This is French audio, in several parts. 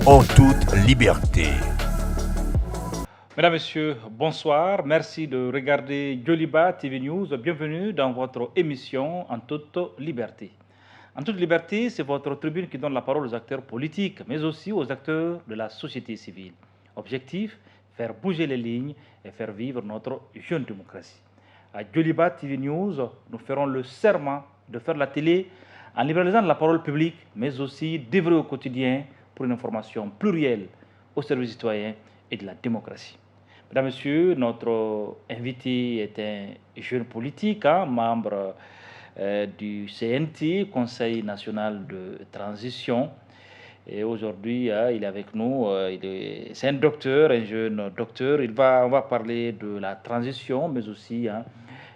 En toute liberté. Mesdames, Messieurs, bonsoir. Merci de regarder Joliba TV News. Bienvenue dans votre émission En toute liberté. En toute liberté, c'est votre tribune qui donne la parole aux acteurs politiques, mais aussi aux acteurs de la société civile. Objectif, faire bouger les lignes et faire vivre notre jeune démocratie. À Joliba TV News, nous ferons le serment de faire la télé en libéralisant la parole publique, mais aussi d'œuvrer au quotidien pour une information plurielle au service citoyen et de la démocratie. Mesdames, Messieurs, notre invité est un jeune politique, membre du CNT, Conseil national de transition. Et aujourd'hui, il est avec nous. C'est un docteur, un jeune docteur. On va parler de la transition, mais aussi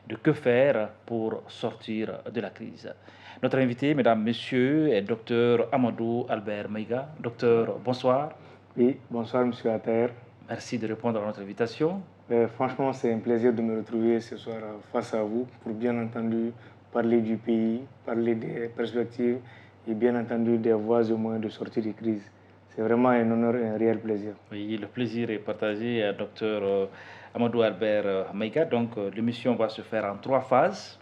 de que faire pour sortir de la crise. Notre invité, mesdames, messieurs, est docteur Amadou Albert Maïga. Docteur, bonsoir. Oui, bonsoir, monsieur Attaher. Merci de répondre à notre invitation. Franchement, c'est un plaisir de me retrouver ce soir face à vous pour bien entendu parler du pays, parler des perspectives et bien entendu des voies et moyens de sortir des crises. C'est vraiment un honneur et un réel plaisir. Oui, le plaisir est partagé, docteur Amadou Albert Maïga. Donc, l'émission va se faire en 3 phases.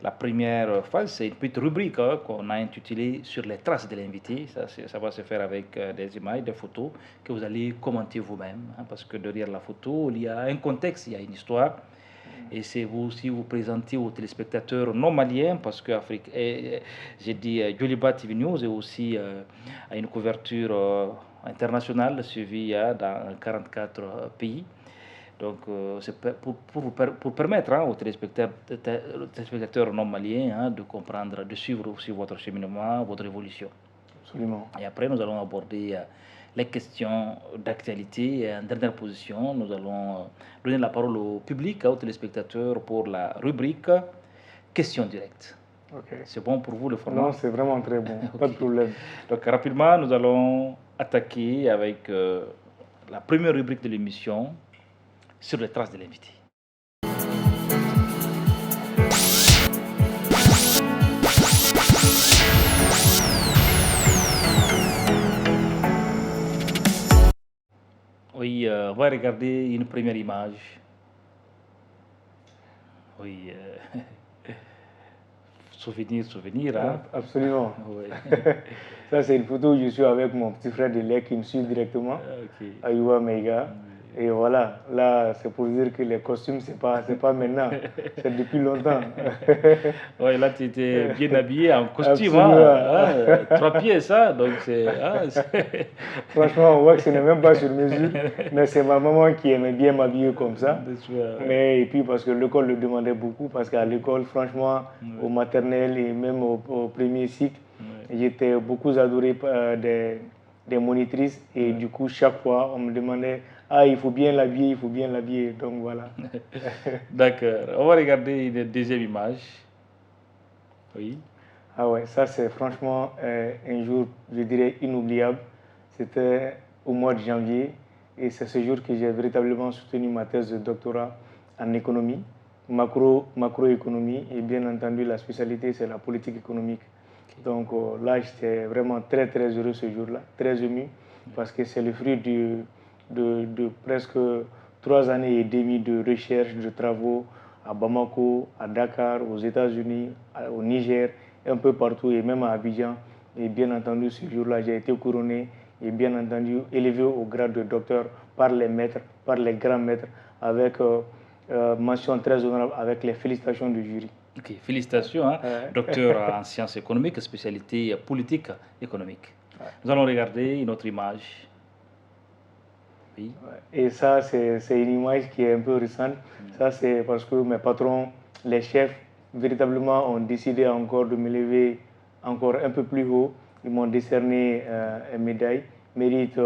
La première phase, c'est une petite rubrique qu'on a intitulée Sur les traces de l'invité. Ça va se faire avec des images, des photos que vous allez commenter vous-même. Parce que derrière la photo, il y a un contexte, il y a une histoire. Et c'est vous aussi vous présenter aux téléspectateurs non maliens, parce que j'ai dit Joliba TV News est aussi à une couverture internationale suivie dans 44 pays. Donc, c'est pour permettre aux téléspectateurs non maliens de comprendre, de suivre aussi votre cheminement, votre évolution. Absolument. Et après, nous allons aborder les questions d'actualité. Et en dernière position, nous allons donner la parole au public, aux téléspectateurs, pour la rubrique questions directes. Okay. C'est bon pour vous le format? Non, c'est vraiment très bon, okay. Pas de problème. Donc, rapidement, nous allons attaquer avec la première rubrique de l'émission, Sur les traces de l'invité. Oui, on va regarder une première image. Oui, souvenir, hein? Absolument. Oui. Ça, c'est une photo où je suis avec mon petit frère de lait qui me suit directement, Okay. Ayouba Meiga. Et voilà, là, c'est pour dire que les costumes, c'est pas maintenant, c'est depuis longtemps. Oui, là, tu étais bien habillé en costume, 3 pieds, ça, donc c'est... Franchement, on voit que ce n'est même pas sur mesure, mais c'est ma maman qui aimait bien m'habiller comme ça. Et puis parce que l'école le demandait beaucoup, parce qu'à l'école, franchement, au maternel et même au premier cycle, j'étais beaucoup adoré par des monitrices, et du coup, chaque fois, on me demandait « Ah, il faut bien l'habiller, donc voilà. » D'accord. On va regarder une deuxième image. Oui. Ah ouais, ça c'est franchement un jour, je dirais, inoubliable. C'était au mois de janvier, et c'est ce jour que j'ai véritablement soutenu ma thèse de doctorat en économie, macroéconomie, et bien entendu, la spécialité, c'est la politique économique. Donc là, j'étais vraiment très heureux ce jour-là, très ému, parce que c'est le fruit de presque 3 années et demie de recherche, de travaux à Bamako, à Dakar, aux États-Unis, au Niger, un peu partout, et même à Abidjan. Et bien entendu, ce jour-là, j'ai été couronné et bien entendu élevé au grade de docteur par les maîtres, par les grands maîtres, avec mention très honorable, avec les félicitations du jury. Ok, félicitations, docteur en sciences économiques, spécialité politique économique. Nous allons regarder une autre image. Oui. Et ça, c'est une image qui est un peu récente. Ça, c'est parce que mes patrons, les chefs, véritablement ont décidé encore de me lever encore un peu plus haut. Ils m'ont décerné une médaille, mérite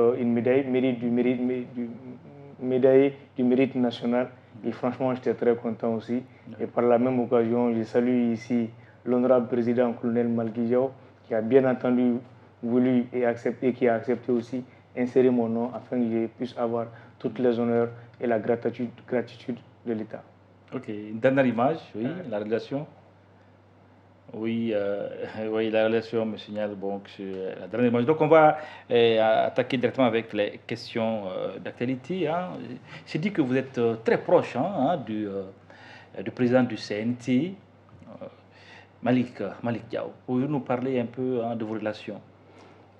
médaille du mérite national. Et franchement, j'étais très content aussi. Et par la même occasion, je salue ici l'honorable président colonel Malki Diao, qui a bien entendu voulu et accepté, qui a accepté aussi insérer mon nom afin que je puisse avoir toutes les honneurs et la gratitude de l'État. Ok, une dernière image, oui, la relation. Oui, oui, la relation me signale bon, que c'est la dernière image. Donc, on va attaquer directement avec les questions d'actualité. Hein. C'est dit que vous êtes très proche du président du CNT, Malik Diao. Pouvez-vous nous parler un peu de vos relations?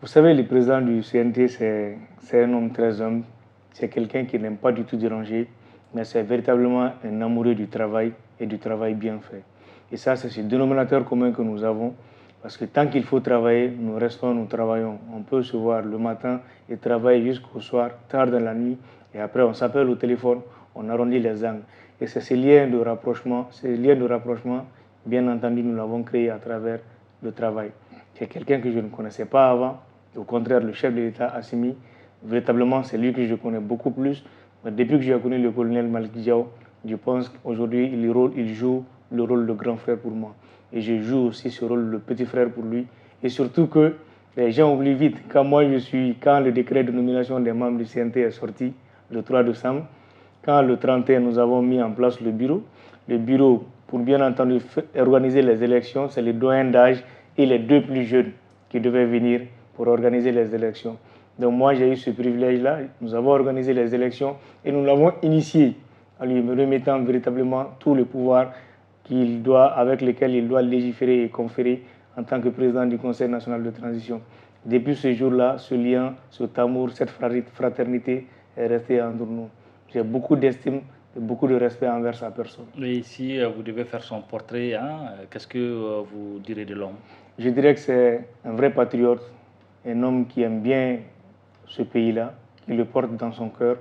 Vous savez, le président du CNT, c'est un homme très humble. C'est quelqu'un qui n'aime pas du tout déranger, mais c'est véritablement un amoureux du travail et du travail bien fait. Et ça, c'est ce dénominateur commun que nous avons, parce que tant qu'il faut travailler, nous restons, nous travaillons. On peut se voir le matin et travailler jusqu'au soir, tard dans la nuit, et après on s'appelle au téléphone, on arrondit les angles. Et c'est ces liens de rapprochement, bien entendu, nous l'avons créé à travers le travail. C'est quelqu'un que je ne connaissais pas avant. Au contraire, le chef de l'État, Assimi, véritablement, c'est lui que je connais beaucoup plus. Mais depuis que j'ai connu le colonel Maliki Diao, je pense qu'aujourd'hui, il joue le rôle de grand frère pour moi. Et je joue aussi ce rôle de petit frère pour lui. Et surtout que les gens oublient vite. Quand le décret de nomination des membres du CNT est sorti, le 3 décembre, quand le 31, nous avons mis en place le bureau, pour bien entendu organiser les élections, c'est les doyens d'âge et les deux plus jeunes qui devaient venir pour organiser les élections. Donc moi, j'ai eu ce privilège-là. Nous avons organisé les élections et nous l'avons initié en lui remettant véritablement tout le pouvoir avec lequel il doit légiférer et conférer en tant que président du Conseil national de transition. Depuis ce jour-là, ce lien, cet amour, cette fraternité est resté entre nous. J'ai beaucoup d'estime et beaucoup de respect envers sa personne. Et si vous devez faire son portrait, qu'est-ce que vous direz de l'homme? Je dirais que c'est un vrai patriote, un homme qui aime bien ce pays-là, qui le porte dans son cœur,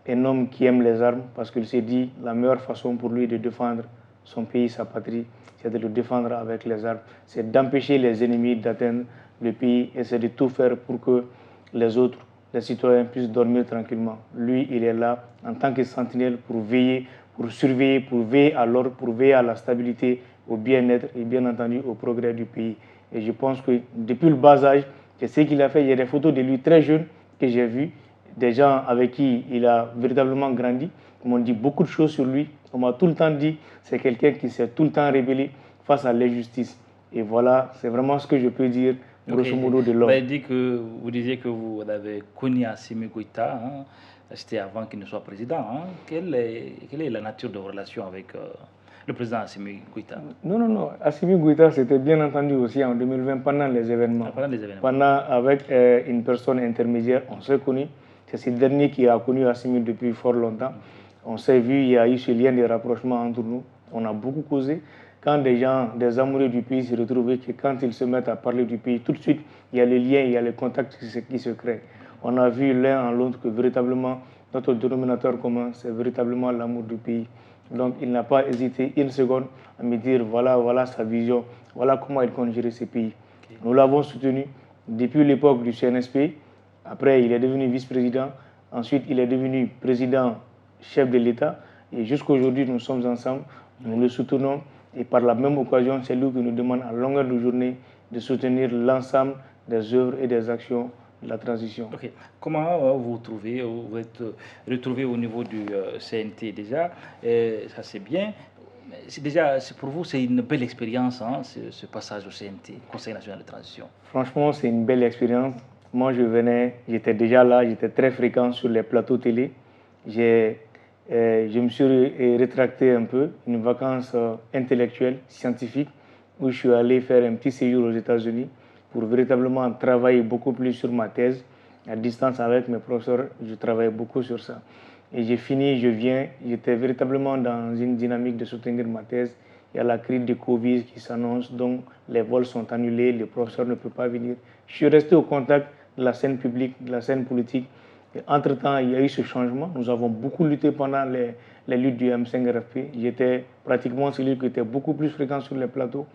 un homme qui aime les armes parce qu'il s'est dit la meilleure façon pour lui de défendre son pays, sa patrie, c'est de le défendre avec les armes, c'est d'empêcher les ennemis d'atteindre le pays et c'est de tout faire pour que les autres, les citoyens puissent dormir tranquillement. Lui, il est là en tant que sentinelle pour veiller, pour surveiller, pour veiller à l'ordre, pour veiller à la stabilité, au bien-être et bien entendu au progrès du pays. Et je pense que depuis le bas âge, c'est ce qu'il a fait. Il y a des photos de lui très jeune que j'ai vues, des gens avec qui il a véritablement grandi. On m'a dit beaucoup de choses sur lui. On m'a tout le temps dit c'est quelqu'un qui s'est tout le temps rébellé face à l'injustice. Et voilà, c'est vraiment ce que je peux dire, grosso modo, de l'homme. Vous disiez que vous avez connu Assimi Goïta, c'était avant qu'il ne soit président. Quelle est la nature de vos relations avec le président Assimi Goïta? Non. Assimi Goïta, c'était bien entendu aussi en 2020 pendant les événements. Avec une personne intermédiaire, on s'est connus. C'est ce dernier qui a connu Assimi depuis fort longtemps. On s'est vu, il y a eu ce lien de rapprochement entre nous. On a beaucoup causé. Quand des gens, des amoureux du pays se retrouvent, que quand ils se mettent à parler du pays, tout de suite, il y a les liens, il y a les contacts qui se créent. On a vu l'un en l'autre que véritablement, notre dénominateur commun, c'est véritablement l'amour du pays. Donc, il n'a pas hésité une seconde à me dire voilà sa vision, voilà comment il compte gérer ce pays. Okay. Nous l'avons soutenu depuis l'époque du CNSP. Après, il est devenu vice-président. Ensuite, il est devenu président, chef de l'État. Et jusqu'à aujourd'hui, nous sommes ensemble. Nous le soutenons. Et par la même occasion, c'est lui qui nous demande à longueur de journée de soutenir l'ensemble des œuvres et des actions de la transition. Okay. Comment vous êtes retrouvé au niveau du CNT déjà? Ça c'est bien. Pour vous, c'est une belle expérience, ce passage au CNT, Conseil national de transition. Franchement, c'est une belle expérience. Moi, j'étais déjà là, j'étais très fréquent sur les plateaux télé. Je me suis rétracté un peu, une vacance intellectuelle, scientifique, où je suis allé faire un petit séjour aux États-Unis pour véritablement travailler beaucoup plus sur ma thèse. À distance avec mes professeurs, je travaillais beaucoup sur ça. Et j'ai fini, j'étais véritablement dans une dynamique de soutenir ma thèse. Il y a la crise de Covid qui s'annonce, donc les vols sont annulés, les professeurs ne peuvent pas venir. Je suis resté au contact de la scène publique, de la scène politique, Entre-temps, il y a eu ce changement. Nous avons beaucoup lutté pendant les luttes du M5-RFP. J'étais pratiquement celui qui était beaucoup plus fréquent sur les plateaux.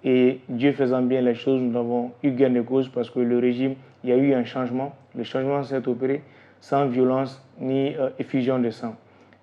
Et Dieu faisant bien les choses, nous avons eu gain de cause parce que le régime, il y a eu un changement. Le changement s'est opéré sans violence ni effusion de sang.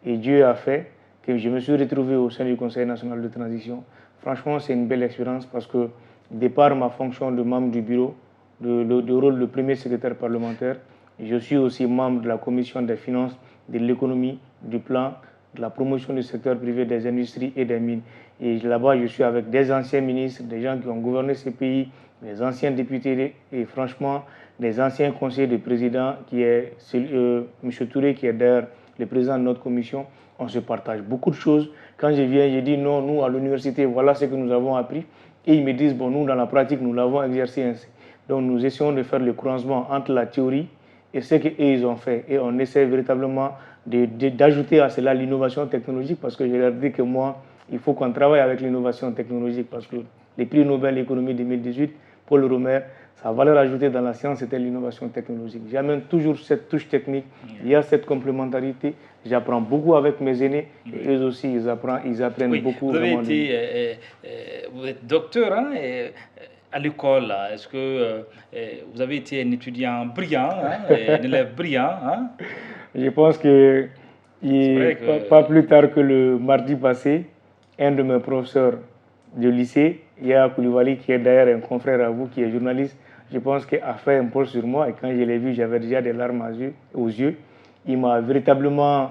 Et Dieu a fait que je me suis retrouvé au sein du Conseil national de transition. Franchement, c'est une belle expérience parce que, de par ma fonction de membre du bureau, le rôle de premier secrétaire parlementaire, je suis aussi membre de la commission des finances, de l'économie, du plan, de la promotion du secteur privé des industries et des mines. Et là-bas, je suis avec des anciens ministres, des gens qui ont gouverné ce pays, des anciens députés et franchement, des anciens conseillers de président, qui est M. Touré, qui est d'ailleurs le président de notre commission. On se partage beaucoup de choses. Quand je viens, je dis non, nous à l'université, voilà ce que nous avons appris. Et ils me disent, bon, nous dans la pratique, nous l'avons exercé ainsi. Donc nous essayons de faire le croisement entre la théorie et ce qu'ils ont fait. Et on essaie véritablement d'ajouter à cela l'innovation technologique parce que je leur dis que moi, il faut qu'on travaille avec l'innovation technologique parce que les prix Nobel économie 2018, Paul Romer, sa valeur ajoutée dans la science, c'était l'innovation technologique. J'amène toujours cette touche technique, il y a cette complémentarité. J'apprends beaucoup avec mes aînés et eux aussi, ils apprennent beaucoup. Vous vous êtes docteur à l'école. Est-ce que vous avez été un étudiant brillant, un élève brillant Je pense que, pas plus tard que le mardi passé, un de mes professeurs de lycée, Yaya Koulibaly, qui est d'ailleurs un confrère à vous, qui est journaliste, je pense qu'il a fait un pôle sur moi. Et quand je l'ai vu, j'avais déjà des larmes aux yeux. Il m'a véritablement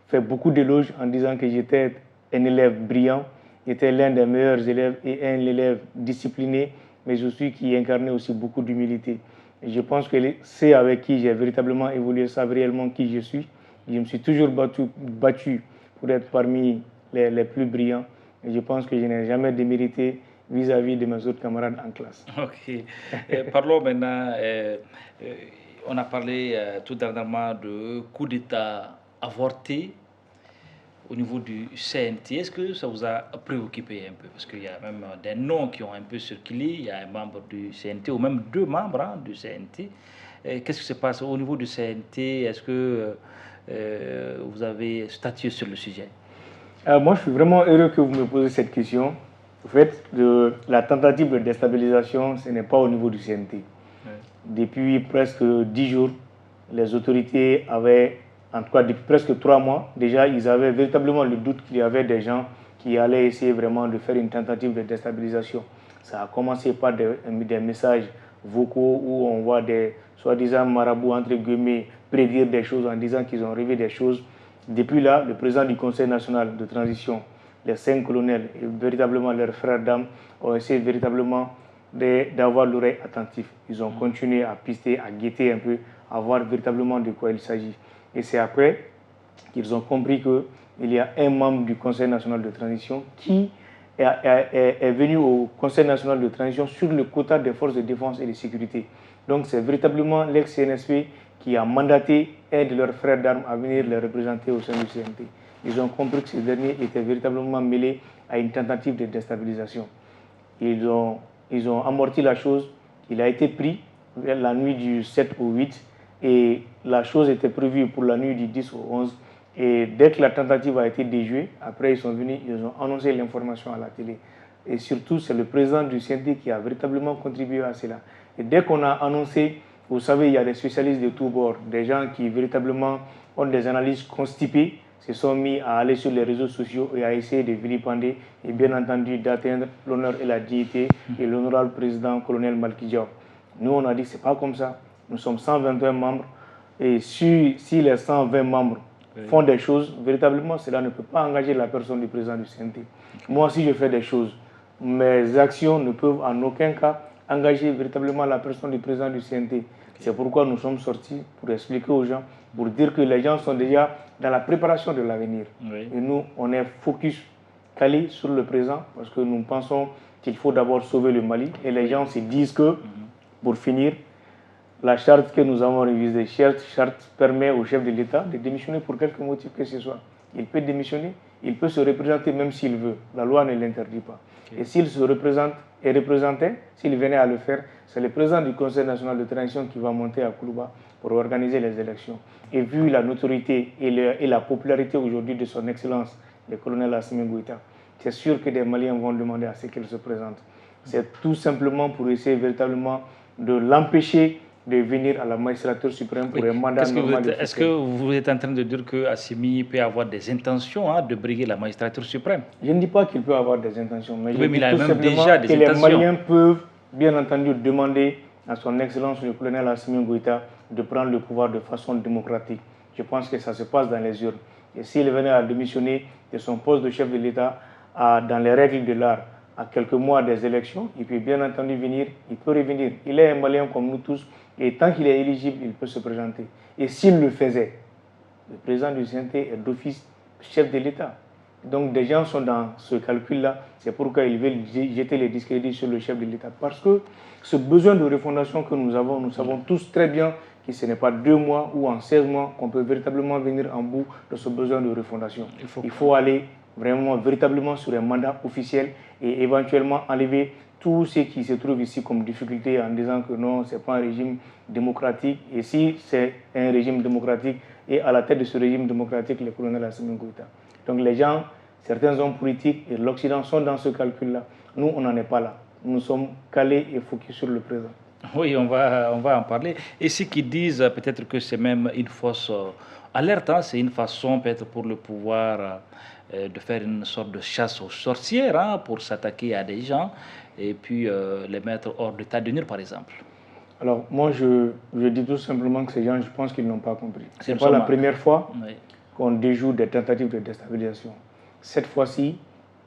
fait beaucoup d'éloges en disant que j'étais un élève brillant, j'étais l'un des meilleurs élèves et un élève discipliné, mais aussi qui incarnait aussi beaucoup d'humilité. Et je pense que c'est avec qui j'ai véritablement évolué, savent réellement qui je suis. Je me suis toujours battu pour être parmi les plus brillants. Et je pense que je n'ai jamais démérité vis-à-vis de mes autres camarades en classe. Ok. Parlons maintenant, on a parlé tout dernièrement de coup d'État avorté au niveau du CNT. Est-ce que ça vous a préoccupé un peu? Parce qu'il y a même des noms qui ont un peu circulé. Il y a un membre du CNT, ou même deux membres du CNT. Qu'est-ce qui se passe au niveau du CNT? Est-ce que vous avez statué sur le sujet? Moi, je suis vraiment heureux que vous me posez cette question. En fait, la tentative de déstabilisation, ce n'est pas au niveau du CNT. Oui. Depuis presque 10 jours, les autorités avaient, en tout cas depuis presque 3 mois, déjà, ils avaient véritablement le doute qu'il y avait des gens qui allaient essayer vraiment de faire une tentative de déstabilisation. Ça a commencé par des messages vocaux où on voit des soi-disant marabouts, entre guillemets, prédire des choses en disant qu'ils ont rêvé des choses. Depuis là, le président du Conseil national de transition, les 5 colonels et véritablement leurs frères d'armes ont essayé véritablement d'avoir l'oreille attentive. Ils ont continué à pister, à guetter un peu, à voir véritablement de quoi il s'agit. Et c'est après qu'ils ont compris qu'il y a un membre du Conseil national de transition qui est venu au Conseil national de transition sur le quota des forces de défense et de sécurité. Donc c'est véritablement l'ex-CNSP qui a mandaté un de leurs frères d'armes à venir les représenter au sein du CNT. Ils ont compris que ces derniers étaient véritablement mêlés à une tentative de déstabilisation. Ils ont amorti la chose. Il a été pris la nuit du 7 au 8 et la chose était prévue pour la nuit du 10 au 11. Et dès que la tentative a été déjouée, après ils sont venus, ils ont annoncé l'information à la télé. Et surtout, c'est le président du CNT qui a véritablement contribué à cela. Et dès qu'on a annoncé, vous savez, il y a des spécialistes de tous bords, des gens qui véritablement ont des analyses constipées, se sont mis à aller sur les réseaux sociaux et à essayer de vilipender et bien entendu d'atteindre l'honneur et la dignité de l'honorable président colonel Malki Diaw. Nous, on a dit que ce n'est pas comme ça. Nous sommes 121 membres et si les 120 membres font des choses, véritablement, cela ne peut pas engager la personne du président du CNT. Moi, si je fais des choses, mes actions ne peuvent en aucun cas engager véritablement la personne du président du CNT. C'est pourquoi nous sommes sortis pour expliquer aux gens, pour dire que les gens sont déjà dans la préparation de l'avenir. Oui. Et nous, on est focus, calé sur le présent, parce que nous pensons qu'il faut d'abord sauver le Mali. Et les gens se disent que, pour finir, la charte que nous avons révisée, charte permet au chef de l'État de démissionner pour quelque motif que ce soit. Il peut démissionner, il peut se représenter même s'il veut. La loi ne l'interdit pas. Okay. Et s'il se représente et représentait, s'il venait à le faire, C'est le président du Conseil national de transition qui va monter à Kourouba pour organiser les élections. Et vu la notoriété et la popularité aujourd'hui de son excellence, le colonel Assimi Goïta, c'est sûr que des Maliens vont demander à ce qu'il se présente. C'est tout simplement pour essayer véritablement de l'empêcher de venir à la magistrature suprême pour un mandat normal. Est-ce que vous êtes en train de dire que Assimi peut avoir des intentions de briguer la magistrature suprême? Je ne dis pas qu'il peut avoir des intentions, mais oui, je dis il a tout même simplement déjà des que les intentions. Maliens peuvent, bien entendu, demander à son excellence le colonel Assimi Goïta de prendre le pouvoir de façon démocratique. Je pense que ça se passe dans les urnes. Et s'il venait à démissionner de son poste de chef de l'État dans les règles de l'art, à quelques mois des élections, il peut bien entendu venir, il peut revenir. Il est un Malien comme nous tous, et tant qu'il est éligible, il peut se présenter. Et s'il le faisait, le président du CNT est d'office chef de l'État. Donc des gens sont dans ce calcul-là, c'est pourquoi ils veulent jeter les discrédits sur le chef de l'État. Parce que ce besoin de refondation que nous avons, nous savons tous très bien que ce n'est pas 2 mois ou en 16 mois qu'on peut véritablement venir en bout de ce besoin de refondation. Il faut aller vraiment, véritablement sur un mandat officiel et éventuellement enlever tout ce qui se trouve ici comme difficulté en disant que non, ce n'est pas un régime démocratique. Et si c'est un régime démocratique, et à la tête de ce régime démocratique, le colonel Assimi Goïta. Donc les gens, certains hommes politiques et l'Occident sont dans ce calcul-là. Nous, on n'en est pas là. Nous sommes calés et focus sur le présent. Oui, on va en parler. Et ceux qui disent peut-être que c'est même une fausse alerte, c'est une façon peut-être pour le pouvoir de faire une sorte de chasse aux sorcières pour s'attaquer à des gens et puis les mettre hors d'état de nuire, par exemple. Alors moi, je dis tout simplement que ces gens, je pense qu'ils n'ont pas compris. Ce n'est pas la première fois qu'on déjoue des tentatives de déstabilisation. Cette fois-ci,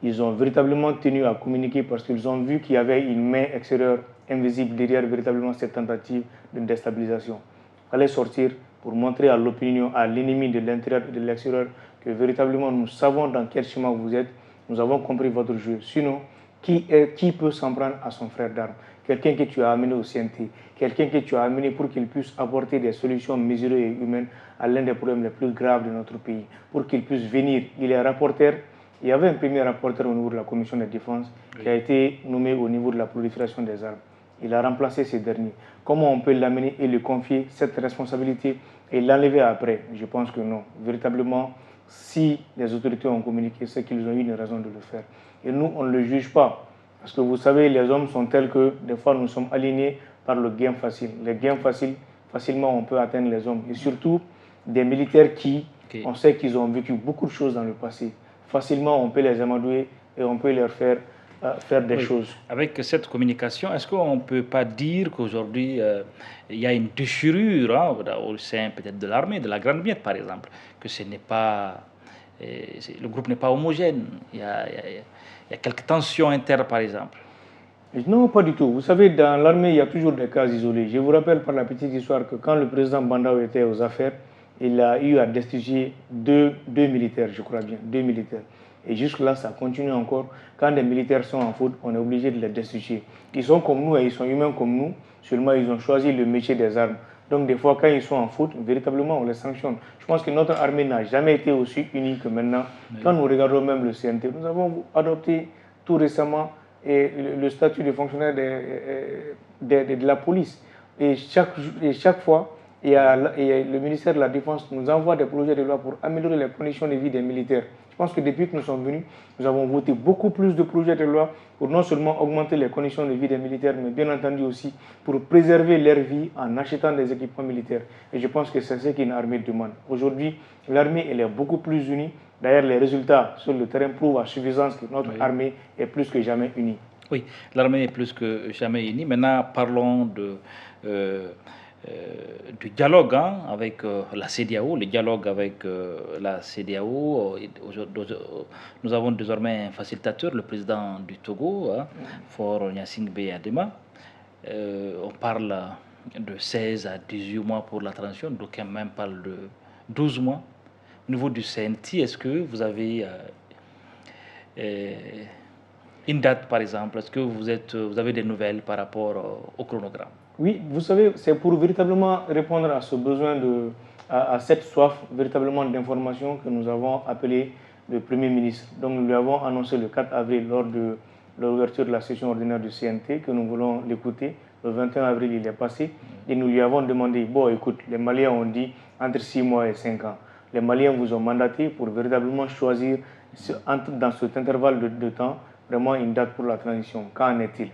ils ont véritablement tenu à communiquer parce qu'ils ont vu qu'il y avait une main extérieure invisible derrière véritablement cette tentative de déstabilisation. Il fallait sortir pour montrer à l'opinion, à l'ennemi de l'intérieur et de l'extérieur que véritablement nous savons dans quel chemin vous êtes, nous avons compris votre jeu. Sinon, qui peut s'en prendre à son frère d'armes? Quelqu'un que tu as amené au CNT, quelqu'un que tu as amené pour qu'il puisse apporter des solutions mesurées et humaines à l'un des problèmes les plus graves de notre pays, pour qu'il puisse venir. Il est rapporteur. Il y avait un premier rapporteur au niveau de la commission de défense qui a été nommé au niveau de la prolifération des armes. Il a remplacé ces derniers. Comment on peut l'amener et lui confier cette responsabilité et l'enlever après? Je pense que non. Véritablement, si les autorités ont communiqué, c'est qu'ils ont eu une raison de le faire. Et nous, on ne le juge pas. Parce que vous savez, les hommes sont tels que des fois nous sommes alignés par le gain facile. Les gains faciles, facilement on peut atteindre les hommes. Et surtout des militaires qui, on sait qu'ils ont vécu beaucoup de choses dans le passé. Facilement on peut les amadouer et on peut leur faire des choses. Avec cette communication, est-ce qu'on ne peut pas dire qu'aujourd'hui il y a une déchirure au sein peut-être de l'armée, de la Grande Miette par exemple, que ce n'est pas, le groupe n'est pas homogène, il y a quelques tensions internes par exemple? Non, pas du tout. Vous savez, dans l'armée, il y a toujours des cas isolés. Je vous rappelle par la petite histoire que quand le président Bandao était aux affaires, il a eu à destituer deux militaires, je crois bien, 2 militaires. Et jusque-là, ça continue encore. Quand des militaires sont en faute, on est obligé de les destituer. Ils sont comme nous et ils sont humains comme nous, seulement ils ont choisi le métier des armes. Donc des fois, quand ils sont en faute, véritablement, on les sanctionne. Je pense que notre armée n'a jamais été aussi unie que maintenant. Oui. Quand nous regardons même le CNT, nous avons adopté tout récemment le statut de fonctionnaire de la police. Et chaque fois, le ministère de la Défense nous envoie des projets de loi pour améliorer les conditions de vie des militaires. Je pense que depuis que nous sommes venus, nous avons voté beaucoup plus de projets de loi pour non seulement augmenter les conditions de vie des militaires, mais bien entendu aussi pour préserver leur vie en achetant des équipements militaires. Et je pense que c'est ce qu'une armée demande. Aujourd'hui, l'armée elle est beaucoup plus unie. D'ailleurs, les résultats sur le terrain prouvent à suffisance que notre armée est plus que jamais unie. Oui, l'armée est plus que jamais unie. Maintenant, parlons du dialogue avec la CEDEAO, le dialogue avec la CEDEAO. Nous avons désormais un facilitateur, le président du Togo, Faure Gnassingbé Adema. On parle de 16 à 18 mois pour la transition, d'aucuns même parlent de 12 mois. Au niveau du CNT, est-ce que vous avez une date, par exemple? Est-ce que vous avez des nouvelles par rapport au chronogramme? Oui, vous savez, c'est pour véritablement répondre à ce besoin, à cette soif véritablement d'information que nous avons appelé le Premier ministre. Donc nous lui avons annoncé le 4 avril lors de l'ouverture de la session ordinaire du CNT, que nous voulons l'écouter. Le 21 avril, il est passé. Et nous lui avons demandé, bon, écoute, les Maliens ont dit entre 6 mois et 5 ans. Les Maliens vous ont mandaté pour véritablement choisir, dans cet intervalle de temps, vraiment une date pour la transition. Qu'en est-il?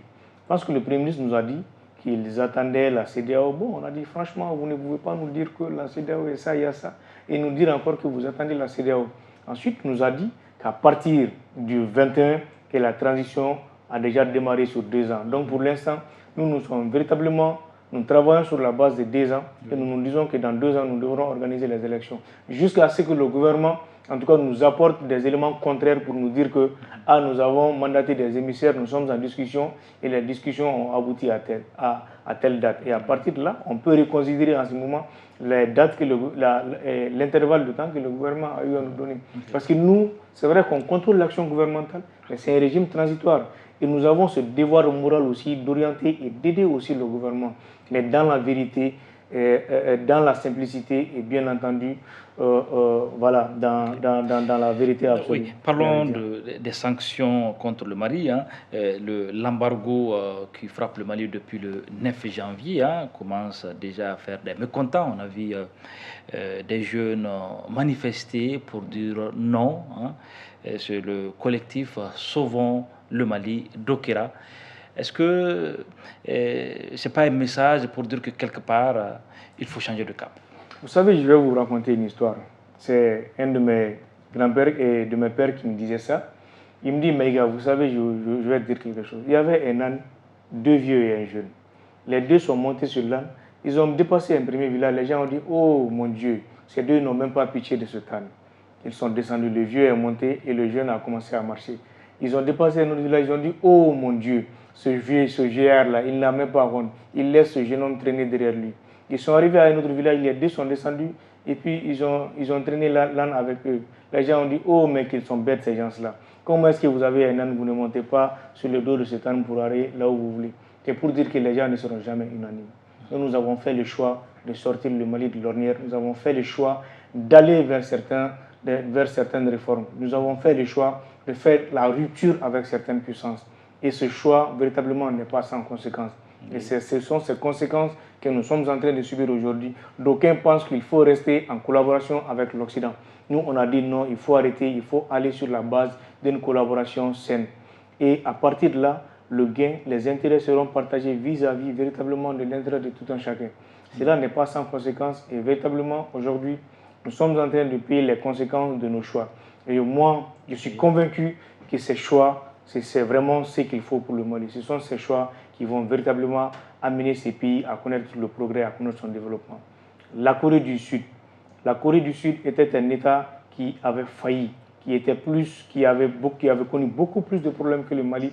Parce que le Premier ministre nous a dit qu'ils attendaient la CEDEAO. Bon, on a dit, franchement, vous ne pouvez pas nous dire que la CEDEAO est ça, il y a ça, et nous dire encore que vous attendez la CEDEAO. Ensuite, il nous a dit qu'à partir du 21, que la transition a déjà démarré sur 2 ans. Donc, pour l'instant, nous sommes véritablement, nous travaillons sur la base de 2 ans et nous nous disons que dans 2 ans, nous devrons organiser les élections. Jusqu'à ce que le gouvernement, en tout cas, nous apporte des éléments contraires pour nous dire que nous avons mandaté des émissaires, nous sommes en discussion et les discussions ont abouti à telle date. Et à partir de là, on peut reconsidérer en ce moment les dates l'intervalle de temps que le gouvernement a eu à nous donner. Parce que nous, c'est vrai qu'on contrôle l'action gouvernementale, mais c'est un régime transitoire. Et nous avons ce devoir moral aussi d'orienter et d'aider aussi le gouvernement. Mais dans la vérité, dans la simplicité et bien entendu, voilà, dans la vérité absolue. Oui, parlons des sanctions contre le Mali. Hein. L'embargo qui frappe le Mali depuis le 9 janvier commence déjà à faire des mécontents. On a vu des jeunes manifester pour dire non. Hein. C'est le collectif Sauvons le Mali d'Okera. Est-ce que ce n'est pas un message pour dire que quelque part, il faut changer de cap? Vous savez, je vais vous raconter une histoire. C'est un de mes grands-pères et de mes pères qui me disait ça. Il me dit, mais gars, vous savez, je vais te dire quelque chose. Il y avait un âne, 2 vieux et un jeune. Les 2 sont montés sur l'âne. Ils ont dépassé un premier village. Les gens ont dit, oh mon Dieu, ces 2 n'ont même pas pitié de ce âne. Ils sont descendus, le vieux est monté et le jeune a commencé à marcher. Ils ont dépassé un autre village, ils ont dit, oh mon Dieu, ce vieillard-là, il n'a même pas honte. Il laisse ce jeune homme traîner derrière lui. Ils sont arrivés à un autre village, les 2 sont descendus et puis ils ont traîné l'âne avec eux. Les gens ont dit, oh mais qu'ils sont bêtes ces gens-là. Comment est-ce que vous avez un âne, vous ne montez pas sur le dos de cet âne pour aller là où vous voulez? C'est pour dire que les gens ne seront jamais unanimes. Nous avons fait le choix de sortir le Mali de l'ornière. Nous avons fait le choix d'aller vers certaines réformes. Nous avons fait le choix de faire la rupture avec certaines puissances. Et ce choix, véritablement, n'est pas sans conséquences. Et ce sont ces conséquences que nous sommes en train de subir aujourd'hui. D'aucuns pensent qu'il faut rester en collaboration avec l'Occident. Nous, on a dit non, il faut arrêter, il faut aller sur la base d'une collaboration saine. Et à partir de là, le gain, les intérêts seront partagés vis-à-vis véritablement de l'intérêt de tout un chacun. Cela n'est pas sans conséquences et véritablement, aujourd'hui, nous sommes en train de payer les conséquences de nos choix. Et moi, je suis convaincu que ces choix, c'est vraiment ce qu'il faut pour le Mali. Ce sont ces choix qui vont véritablement amener ces pays à connaître le progrès, à connaître son développement. La Corée du Sud. La Corée du Sud était un État qui avait failli, qui avait connu beaucoup plus de problèmes que le Mali.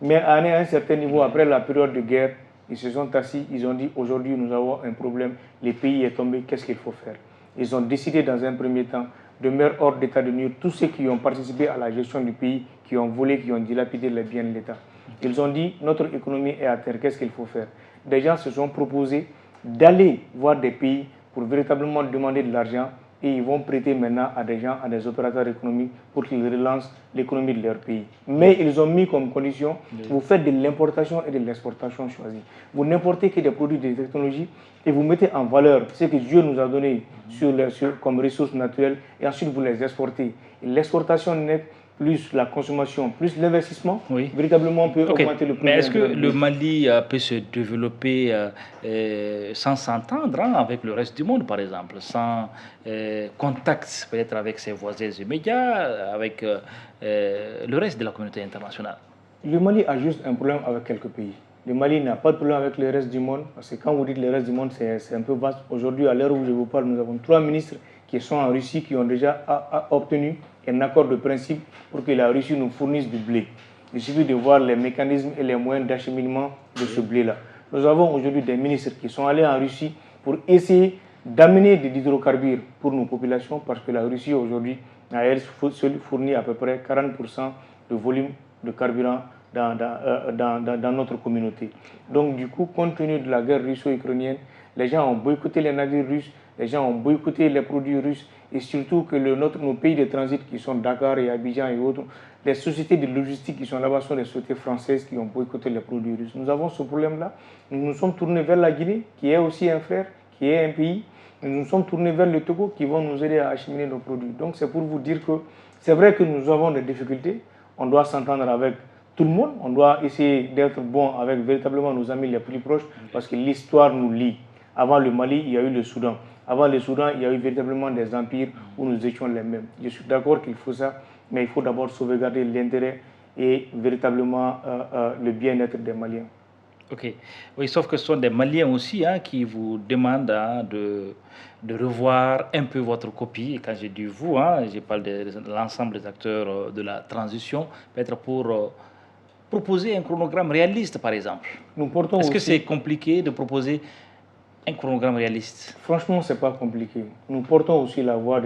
Mais à un certain niveau, après la période de guerre, ils se sont assis, ils ont dit aujourd'hui nous avons un problème, le pays est tombé, qu'est-ce qu'il faut faire? Ils ont décidé dans un premier temps de mettre hors d'état de nuire tous ceux qui ont participé à la gestion du pays, qui ont volé, qui ont dilapidé les biens de l'État. Ils ont dit notre économie est à terre, qu'est-ce qu'il faut faire? Des gens se sont proposés d'aller voir des pays pour véritablement demander de l'argent et ils vont prêter maintenant à des gens, à des opérateurs économiques pour qu'ils relancent l'économie de leur pays. Mais ils ont mis comme condition, vous faites de l'importation et de l'exportation choisie. Vous n'importez que des produits de technologie et vous mettez en valeur ce que Dieu nous a donné comme ressources naturelles et ensuite vous les exportez. L'exportation nette plus la consommation, plus l'investissement, véritablement on peut augmenter le prix. Mais est-ce que le Mali peut se développer sans s'entendre avec le reste du monde, par exemple, sans contact peut-être avec ses voisins immédiats, avec le reste de la communauté internationale? Le Mali a juste un problème avec quelques pays. Le Mali n'a pas de problème avec le reste du monde, parce que quand vous dites le reste du monde, c'est un peu vaste. Aujourd'hui, à l'heure où je vous parle, nous avons 3 ministres qui sont en Russie, qui ont déjà obtenu un accord de principe pour que la Russie nous fournisse du blé. Il suffit de voir les mécanismes et les moyens d'acheminement de ce blé-là. Nous avons aujourd'hui des ministres qui sont allés en Russie pour essayer d'amener des hydrocarbures pour nos populations, parce que la Russie aujourd'hui a fourni à peu près 40% de volume de carburant dans notre communauté. Donc du coup, compte tenu de la guerre russo-ukrainienne, les gens ont boycotté les navires russes, les gens ont boycotté les produits russes et surtout que nos pays de transit qui sont Dakar et Abidjan et autres, Les sociétés de logistique qui sont là-bas sont des sociétés françaises qui ont boycotté les produits russes. Nous avons ce problème-là. Nous nous sommes tournés vers la Guinée, qui est aussi un frère, qui est un pays. Nous nous sommes tournés vers le Togo, qui vont nous aider à acheminer nos produits. Donc c'est pour vous dire que c'est vrai que nous avons des difficultés. On doit s'entendre avec tout le monde. On doit essayer d'être bon avec véritablement nos amis les plus proches, parce que l'histoire nous lie. Avant le Mali, il y a eu le Soudan. Avant le Soudan, il y a eu véritablement des empires où nous étions les mêmes. Je suis d'accord qu'il faut ça, mais il faut d'abord sauvegarder l'intérêt et véritablement le bien-être des Maliens. Ok. Oui, sauf que ce sont des Maliens aussi qui vous demandent de revoir un peu votre copie. Et quand je dis vous, je parle de l'ensemble des acteurs de la transition, peut-être pour proposer un chronogramme réaliste, par exemple. Est-ce que c'est compliqué de proposer un chronogramme réaliste? Franchement, ce n'est pas compliqué. Nous portons aussi la voix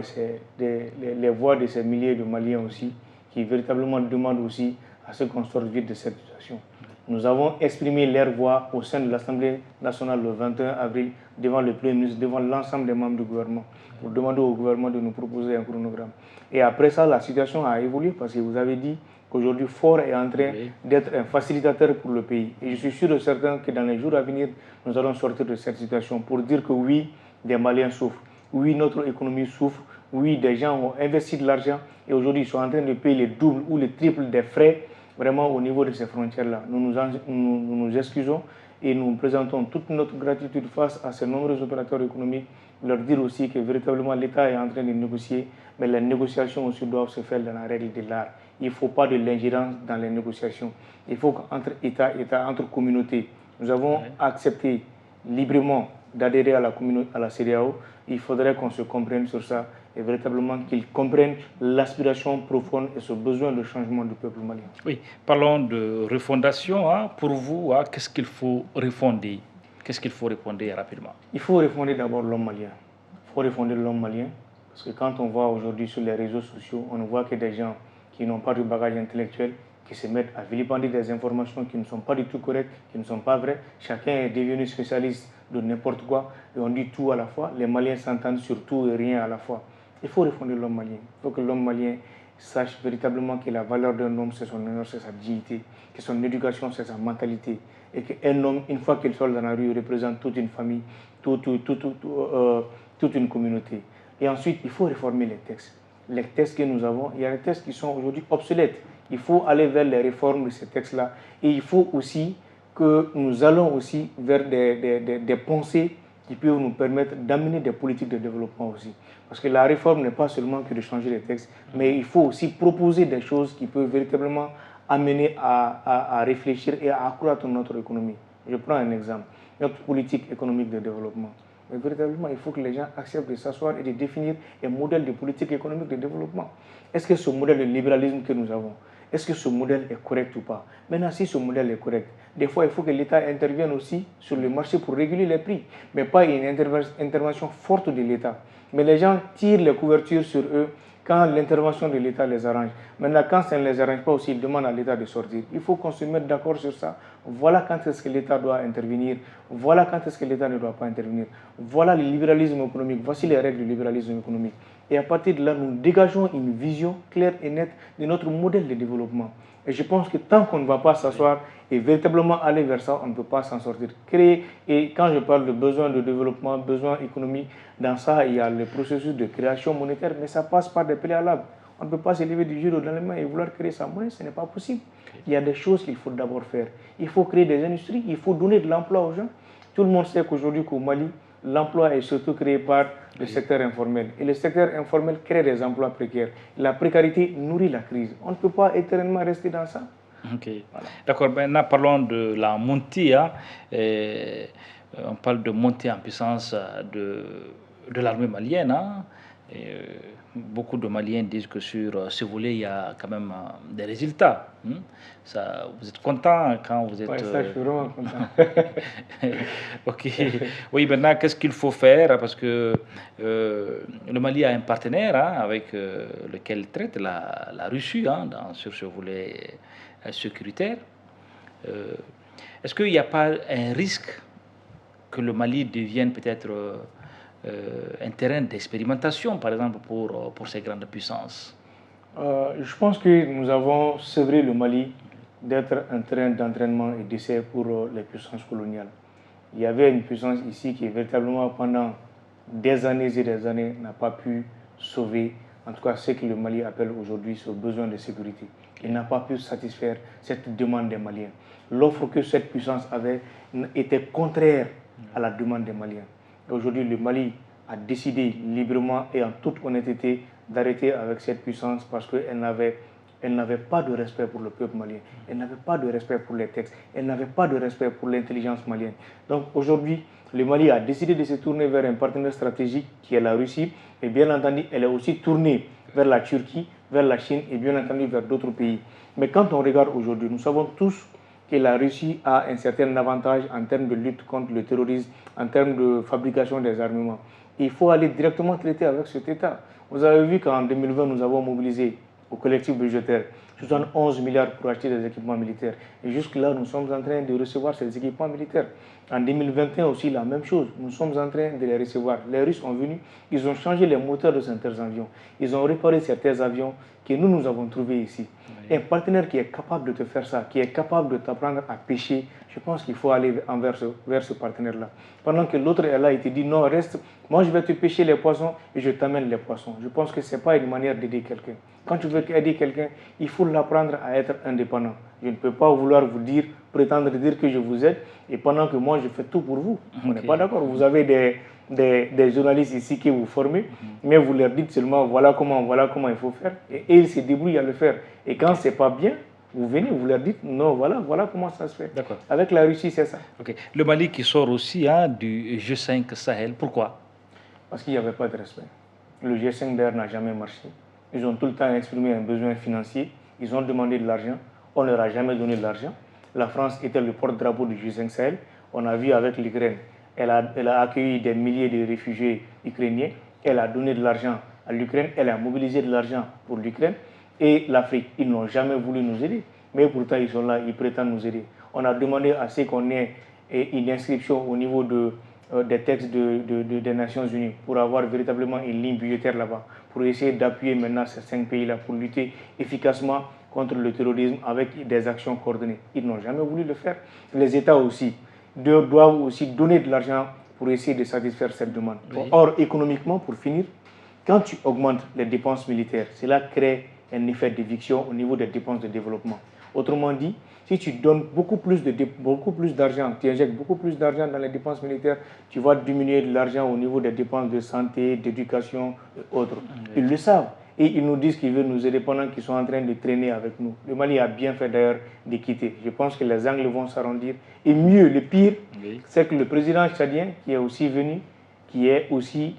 les voix de ces milliers de Maliens aussi, qui véritablement demandent aussi à ce qu'on sorte vite de cette situation. Nous avons exprimé leur voix au sein de l'Assemblée nationale le 21 avril devant le Premier ministre, devant l'ensemble des membres du gouvernement, pour demander au gouvernement de nous proposer un chronogramme. Et après ça, la situation a évolué parce que vous avez dit qu'aujourd'hui, Fort est en train d'être un facilitateur pour le pays. Et je suis sûr et certain que dans les jours à venir, nous allons sortir de cette situation pour dire que oui, des Maliens souffrent. Oui, notre économie souffre. Oui, des gens ont investi de l'argent et aujourd'hui, ils sont en train de payer le double ou le triple des frais vraiment au niveau de ces frontières-là. Nous nous excusons et nous présentons toute notre gratitude face à ces nombreux opérateurs économiques, leur dire aussi que véritablement l'État est en train de négocier, mais les négociations aussi doivent se faire dans la règle de l'art. Il ne faut pas de l'ingérence dans les négociations. Il faut qu'entre États, entre communautés, nous avons accepté librement d'adhérer à la CEDEAO. Il faudrait qu'on se comprenne sur ça et véritablement qu'ils comprennent l'aspiration profonde et ce besoin de changement du peuple malien. Oui, parlons de refondation. Pour vous, qu'est-ce qu'il faut refonder? Qu'est-ce qu'il faut refonder rapidement? Il faut refonder d'abord l'homme malien. Il faut refonder l'homme malien parce que quand on voit aujourd'hui sur les réseaux sociaux, on ne voit que des gens qui n'ont pas de bagage intellectuel, qui se mettent à vilipender des informations qui ne sont pas du tout correctes, qui ne sont pas vraies. Chacun est devenu spécialiste de n'importe quoi et on dit tout à la fois. Les Maliens s'entendent sur tout et rien à la fois. Il faut refonder l'homme malien. Il faut que l'homme malien sache véritablement que la valeur d'un homme, c'est son honneur, c'est sa dignité, que son éducation, c'est sa mentalité. Et qu'un homme, une fois qu'il sort dans la rue, représente toute une famille, toute une communauté. Et ensuite, il faut réformer les textes. Les textes que nous avons, il y a des textes qui sont aujourd'hui obsolètes. Il faut aller vers les réformes de ces textes-là. Et il faut aussi que nous allons aussi vers des pensées qui peuvent nous permettre d'amener des politiques de développement aussi. Parce que la réforme n'est pas seulement que de changer les textes, mais il faut aussi proposer des choses qui peuvent véritablement amener à réfléchir et à accroître notre économie. Je prends un exemple, notre politique économique de développement. Mais véritablement, il faut que les gens acceptent de s'asseoir et de définir un modèle de politique économique de développement. Est-ce que ce modèle de libéralisme que nous avons, est-ce que ce modèle est correct ou pas? Maintenant, si ce modèle est correct, des fois, il faut que l'État intervienne aussi sur le marché pour réguler les prix, mais pas une intervention forte de l'État. Mais les gens tirent les couvertures sur eux quand l'intervention de l'État les arrange. Maintenant, quand ça ne les arrange pas aussi, ils demandent à l'État de sortir. Il faut qu'on se mette d'accord sur ça. Voilà quand est-ce que l'État doit intervenir. Voilà quand est-ce que l'État ne doit pas intervenir. Voilà le libéralisme économique. Voici les règles du libéralisme économique. Et à partir de là, nous dégageons une vision claire et nette de notre modèle de développement. Et je pense que tant qu'on ne va pas s'asseoir et véritablement aller vers ça, on ne peut pas s'en sortir. Créer, et quand je parle de besoin de développement, besoin économique, dans ça, il y a le processus de création monétaire, mais ça passe par des préalables. On ne peut pas se lever du jour au lendemain et vouloir créer sa monnaie, ce n'est pas possible. Il y a des choses qu'il faut d'abord faire. Il faut créer des industries, il faut donner de l'emploi aux gens. Tout le monde sait qu'aujourd'hui, qu'au Mali, l'emploi est surtout créé par le secteur informel. Et le secteur informel crée des emplois précaires. La précarité nourrit la crise. On ne peut pas éternellement rester dans ça. Ok. Voilà. D'accord, maintenant parlons de la montée. On parle de montée en puissance de l'armée malienne. Beaucoup de Maliens disent que sur ce volet, il y a quand même des résultats. Ça, vous êtes content quand vous êtes... Oui, ça, je suis vraiment content. Ok. Oui, maintenant, qu'est-ce qu'il faut faire? Parce que le Mali a un partenaire avec lequel il traite la Russie sur ce volet sécuritaire. Est-ce qu'il n'y a pas un risque que le Mali devienne peut-être un terrain d'expérimentation, par exemple, pour ces grandes puissances? Je pense que nous avons sevré le Mali d'être un terrain d'entraînement et d'essai pour les puissances coloniales. Il y avait une puissance ici qui véritablement pendant des années et des années n'a pas pu sauver, en tout cas ce que le Mali appelle aujourd'hui ce besoin de sécurité. Il n'a pas pu satisfaire cette demande des Maliens. L'offre que cette puissance avait était contraire à la demande des Maliens. Aujourd'hui, le Mali a décidé librement et en toute honnêteté d'arrêter avec cette puissance parce qu'elle n'avait pas de respect pour le peuple malien, elle n'avait pas de respect pour les textes, elle n'avait pas de respect pour l'intelligence malienne. Donc aujourd'hui, le Mali a décidé de se tourner vers un partenaire stratégique qui est la Russie, et bien entendu, elle est aussi tournée vers la Turquie, vers la Chine et bien entendu vers d'autres pays. Mais quand on regarde aujourd'hui, nous savons tous que la Russie a un certain avantage en termes de lutte contre le terrorisme, en termes de fabrication des armements. Il faut aller directement traiter avec cet État. Vous avez vu qu'en 2020, nous avons mobilisé au collectif budgétaire 71 milliards pour acheter des équipements militaires. Et jusque-là, nous sommes en train de recevoir ces équipements militaires. En 2021 aussi, la même chose. Nous sommes en train de les recevoir. Les Russes sont venus, ils ont changé les moteurs de certains avions. Ils ont réparé certains avions que nous avons trouvés ici. Oui. Un partenaire qui est capable de te faire ça, qui est capable de t'apprendre à pêcher, je pense qu'il faut aller vers ce partenaire-là. Pendant que l'autre est là, il te dit non, reste, moi je vais te pêcher les poissons et je t'amène les poissons. Je pense que ce n'est pas une manière d'aider quelqu'un. Quand tu veux aider quelqu'un, il faut l'apprendre à être indépendant. Je ne peux pas vouloir vous dire, prétendre dire que je vous aide et pendant que moi je fais tout pour vous. Okay. On n'est pas d'accord. Vous avez des journalistes ici qui vous formez, mais vous leur dites seulement voilà comment il faut faire et ils se débrouillent à le faire. Et quand ce n'est pas bien, vous venez, vous leur dites non, voilà comment ça se fait. Avec la Russie, c'est ça. Okay. Le Mali qui sort aussi du G5 Sahel, pourquoi? Parce qu'il n'y avait pas de respect. Le G5 d'ailleurs n'a jamais marché. Ils ont tout le temps exprimé un besoin financier. Ils ont demandé de l'argent. On ne leur a jamais donné de l'argent. La France était le porte-drapeau du G5 Sahel. On a vu avec l'Ukraine. Elle a accueilli des milliers de réfugiés ukrainiens. Elle a donné de l'argent à l'Ukraine. Elle a mobilisé de l'argent pour l'Ukraine. Et l'Afrique, ils n'ont jamais voulu nous aider. Mais pourtant, ils sont là, ils prétendent nous aider. On a demandé à ce qu'on ait une inscription au niveau des textes des Nations Unies pour avoir véritablement une ligne budgétaire là-bas, pour essayer d'appuyer maintenant ces 5 pays-là pour lutter efficacement contre le terrorisme avec des actions coordonnées. Ils n'ont jamais voulu le faire. Les États aussi doivent aussi donner de l'argent pour essayer de satisfaire cette demande. Oui. Or, économiquement, pour finir, quand tu augmentes les dépenses militaires, cela crée un effet d'éviction au niveau des dépenses de développement. Autrement dit, si tu donnes beaucoup plus d'argent, tu injectes beaucoup plus d'argent dans les dépenses militaires, tu vas diminuer de l'argent au niveau des dépenses de santé, d'éducation et autres. Ils le savent. Et ils nous disent qu'ils veulent nous aider pendant qu'ils sont en train de traîner avec nous. Le Mali a bien fait d'ailleurs de quitter. Je pense que les angles vont s'arrondir. Et mieux, le pire, c'est que le président tchadien qui est aussi venu, qui gère aussi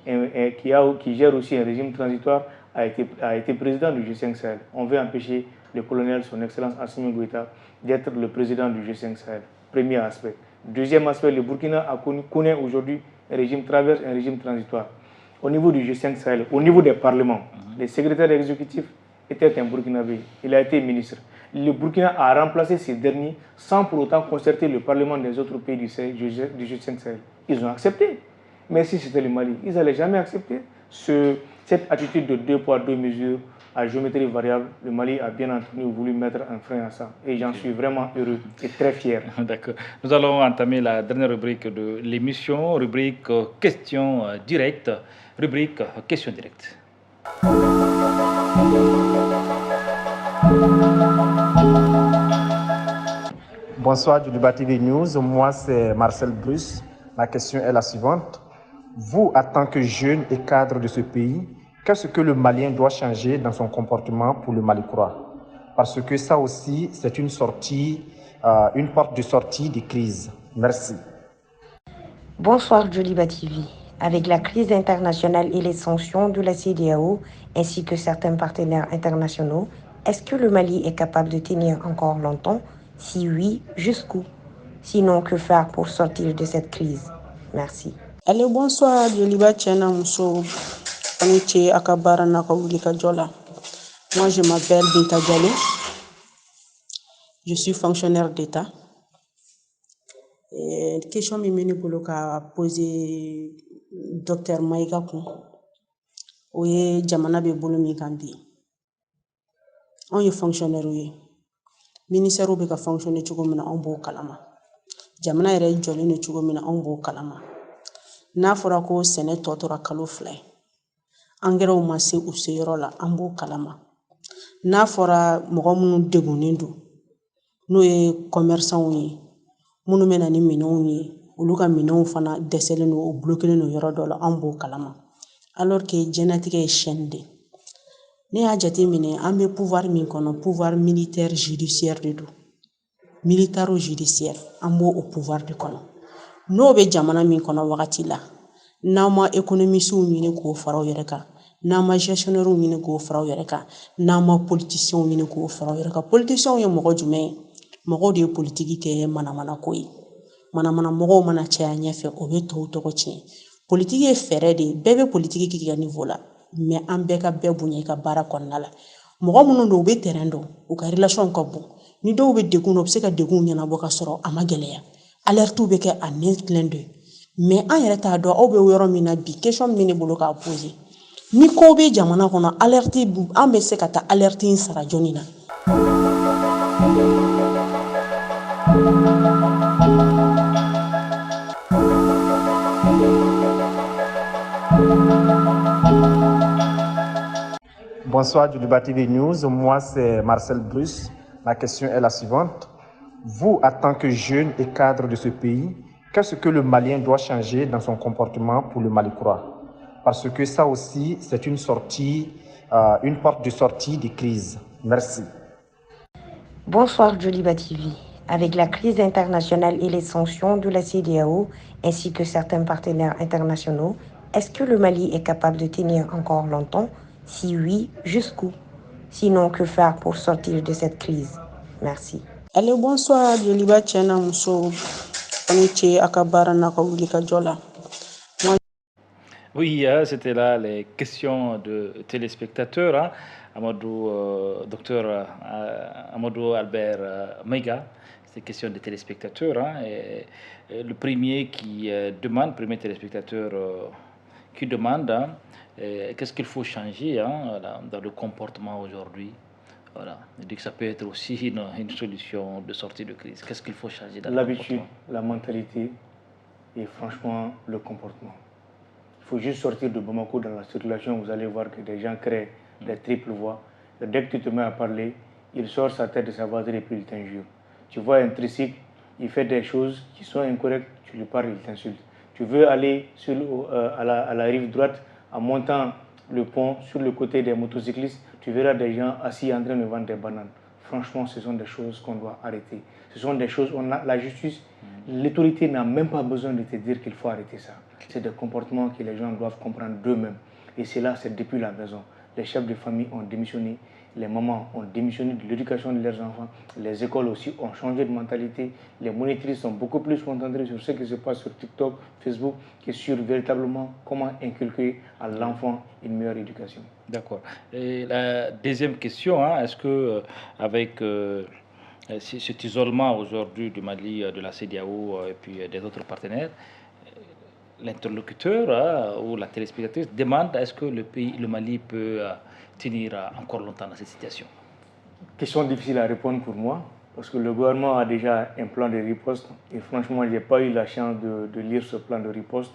un régime transitoire, a été président du G5 Sahel. On veut empêcher le colonel, son excellence Assimi Goïta, d'être le président du G5 Sahel. Premier aspect. Deuxième aspect, le Burkina connaît aujourd'hui un régime transitoire. Au niveau du G5 Sahel, au niveau des parlements, le secrétaire exécutif était un Burkinabé. Il a été ministre. Le Burkina a remplacé ces derniers sans pour autant concerter le parlement des autres pays du G5 Sahel. Ils ont accepté. Mais si c'était le Mali, ils n'allaient jamais accepter cette attitude de 2 poids 2 mesures à géométrie variable. Le Mali a bien entendu voulu mettre un frein à ça. Et j'en suis vraiment heureux et très fier. D'accord. Nous allons entamer la dernière rubrique de l'émission, rubrique questions directes. Rubrique questions directes. Bonsoir Djoliba TV News, moi c'est Marcel Bruce. Ma question est la suivante. Vous, en tant que jeune et cadre de ce pays, qu'est-ce que le Malien doit changer dans son comportement pour le Mali croix? Parce que ça aussi, c'est une porte de sortie des crises. Merci. Bonsoir Djoliba TV. Avec la crise internationale et les sanctions de la CEDEAO, ainsi que certains partenaires internationaux, est-ce que le Mali est capable de tenir encore longtemps? Si oui, jusqu'où? Sinon, que faire pour sortir de cette crise? Merci. Allez, bonsoir Djoliba Tchena Mousso. Moi, je m'appelle Binta Diallo. Je suis fonctionnaire d'État. Question mimini boloka poser Dr Maïga Kou. Oye jamana be bolo mi kambi. anw ye fonctionnaire ye ministère bɛ ka fonctionner cogo min na anw b'o kalama jamana yɛrɛ jɔlen don cogo min na anw b'o kalama n'a fɔra ko sɛnɛ tɔ tora kalo 2 ye engrais ma se u seyɔrɔ la an b'o kalama n'a fɔra mɔgɔ minnu degunnen don n'o ye commerçants ye minnu bɛ na ni minɛnw ye olu ka minɛnw fana dɛsɛlen don o bloquelen don yɔrɔ dɔ la an b'o kalama alors que jɛnatigɛ ye chaîne de ne y'a jateminɛ an bɛ pouvoir min kɔnɔ pouvoir militaire judiciaire de don militaro judiciaire an b'o o pouvoir de kɔnɔ n'o bɛ jamana min kɔnɔ wagati la n'an ma économistes ɲini k'o fara u yɛrɛ kan n'an ma gestionnaires ɲini k'o fara u yɛrɛ kan n'an ma politiciens ɲini k'o fara u yɛrɛ kan politiciens ye mɔgɔ jumɛn ye mɔgɔw de ye politique kɛ manamanako ye manamana mɔgɔw mana caya ɲɛfɛ o bɛ tɔw tɔgɔ tiɲɛ politique ye fɛɛrɛ de ye bɛɛ bɛ politique k'i ka niveau la mais an bɛɛ ka bɛɛ bonya i ka baara kɔnɔna la mɔgɔ minnu don u bɛ terrain dɔn u ka relation ka bon ni dɔw bɛ degun na u bɛ se ka degun ɲɛnabɔ ka sɔrɔ a ma gɛlɛya alertes bɛ kɛ a nez clin d'œil mais an yɛrɛ t'a dɔn aw bɛ yɔrɔ min na bi question min bɛ ne bolo k'a poser ni ko bɛ jamana kɔnɔ alerte an bɛ se ka taa alerte in sara jɔnni na. Bonsoir du Débat TV News, moi c'est Marcel Bruce. La question est la suivante. Vous, en tant que jeune et cadre de ce pays, qu'est-ce que le Malien doit changer dans son comportement pour le Mali croire? Parce que ça aussi, c'est une sortie, une porte de sortie des crises. Merci. Bonsoir Joliba TV. Avec la crise internationale et les sanctions de la CEDEAO ainsi que certains partenaires internationaux, est-ce que le Mali est capable de tenir encore longtemps? Si oui, jusqu'où? Sinon, que faire pour sortir de cette crise? Merci. Allez, bonsoir Joliba Tchena Mousso. Aniche Akabara Nakawulika Jola. Oui, c'était là les questions de téléspectateurs. Amadou, docteur Amadou Albert Mega, c'est question de téléspectateurs. Et le premier qui demande, premier téléspectateur qui demande, qu'est-ce qu'il faut changer dans le comportement aujourd'hui. Voilà. Il dit que ça peut être aussi une solution de sortie de crise. Qu'est-ce qu'il faut changer dans l'habitude, la mentalité et franchement le comportement. Il faut juste sortir de Bamako dans la circulation, vous allez voir que des gens créent des triples voies. Et dès que tu te mets à parler, il sort sa tête de sa voiture et puis il t'injure. Tu vois un tricycle, il fait des choses qui sont incorrectes, tu lui parles, il t'insulte. Tu veux aller à la rive droite en montant le pont sur le côté des motocyclistes, tu verras des gens assis en train de vendre des bananes. Franchement, ce sont des choses qu'on doit arrêter. Ce sont des choses, la justice, l'autorité n'a même pas besoin de te dire qu'il faut arrêter ça. C'est des comportements que les gens doivent comprendre d'eux-mêmes. Et cela, c'est depuis la maison. Les chefs de famille ont démissionné, les mamans ont démissionné de l'éducation de leurs enfants, les écoles aussi ont changé de mentalité, les monitrices sont beaucoup plus concentrées sur ce qui se passe sur TikTok, Facebook, que sur véritablement comment inculquer à l'enfant une meilleure éducation. D'accord. Et la deuxième question, est-ce que avec cet isolement aujourd'hui du Mali, de la CEDEAO et puis des autres partenaires, l'interlocuteur ou la téléspectatrice demande est-ce que le Mali peut tenir encore longtemps dans cette situation? Question difficile à répondre pour moi, parce que le gouvernement a déjà un plan de riposte et franchement, je n'ai pas eu la chance de lire ce plan de riposte,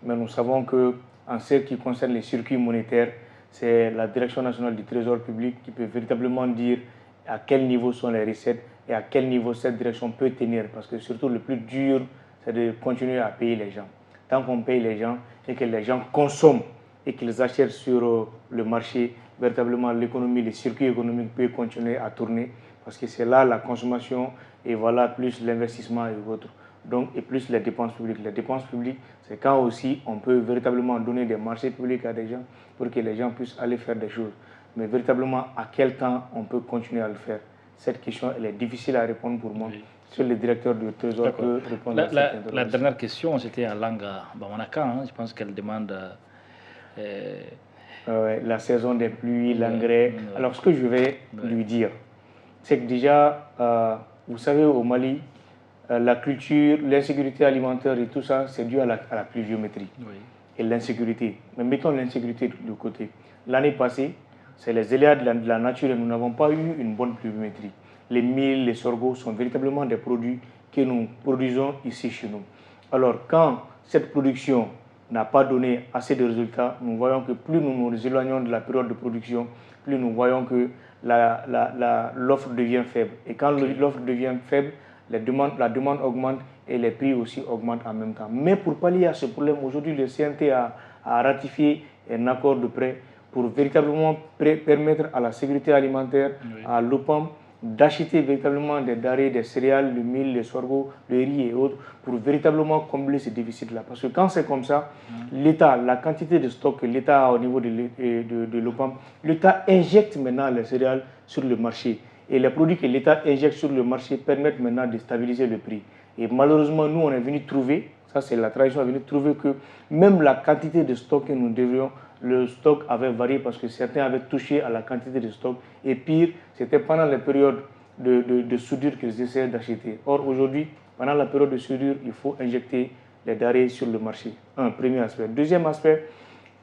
mais nous savons qu'en ce qui concerne les circuits monétaires, c'est la Direction nationale du Trésor public qui peut véritablement dire à quel niveau sont les recettes et à quel niveau cette direction peut tenir, parce que surtout le plus dur, c'est de continuer à payer les gens. Tant qu'on paye les gens et que les gens consomment et qu'ils achètent sur le marché, véritablement l'économie, les circuits économiques peuvent continuer à tourner parce que c'est là la consommation et voilà plus l'investissement et autres. Donc, et plus les dépenses publiques. Les dépenses publiques, c'est quand aussi on peut véritablement donner des marchés publics à des gens pour que les gens puissent aller faire des choses. Mais véritablement, à quel temps on peut continuer à le faire? Cette question, elle est difficile à répondre pour moi. Oui. Seul le directeur du Trésor peut répondre à cette interrogation. La dernière question, c'était en langue bamanaka. Je pense qu'elle demande... la saison des pluies, l'engrais. Alors, ce que je vais lui dire, c'est que déjà, vous savez, au Mali, la culture, l'insécurité alimentaire et tout ça, c'est dû à la pluviométrie et l'insécurité. Mais mettons l'insécurité de côté. L'année passée, c'est les aléas de la nature et nous n'avons pas eu une bonne pluviométrie. Les milles, les sorgho sont véritablement des produits que nous produisons ici chez nous. Alors, quand cette production n'a pas donné assez de résultats, nous voyons que plus nous nous éloignons de la période de production, plus nous voyons que l'offre devient faible. Et quand l'offre devient faible, la demande augmente et les prix aussi augmentent en même temps. Mais pour pallier à ce problème, aujourd'hui, le CNT a ratifié un accord de prêt pour véritablement permettre à la sécurité alimentaire, à l'OPAM, d'acheter véritablement des denrées, des céréales, le mil, le sorgho, le riz et autres, pour véritablement combler ces déficits-là. Parce que quand c'est comme ça, l'État, la quantité de stock que l'État a au niveau de l'OPAM, l'État injecte maintenant les céréales sur le marché. Et les produits que l'État injecte sur le marché permettent maintenant de stabiliser le prix. Et malheureusement, nous, on est venu trouver, ça c'est la tradition, on est venu trouver que même la quantité de stock que nous devrions, le stock avait varié parce que certains avaient touché à la quantité de stock. Et pire, c'était pendant les périodes de soudure qu'ils essayaient d'acheter. Or, aujourd'hui, pendant la période de soudure, il faut injecter les denrées sur le marché. Un premier aspect. Deuxième aspect,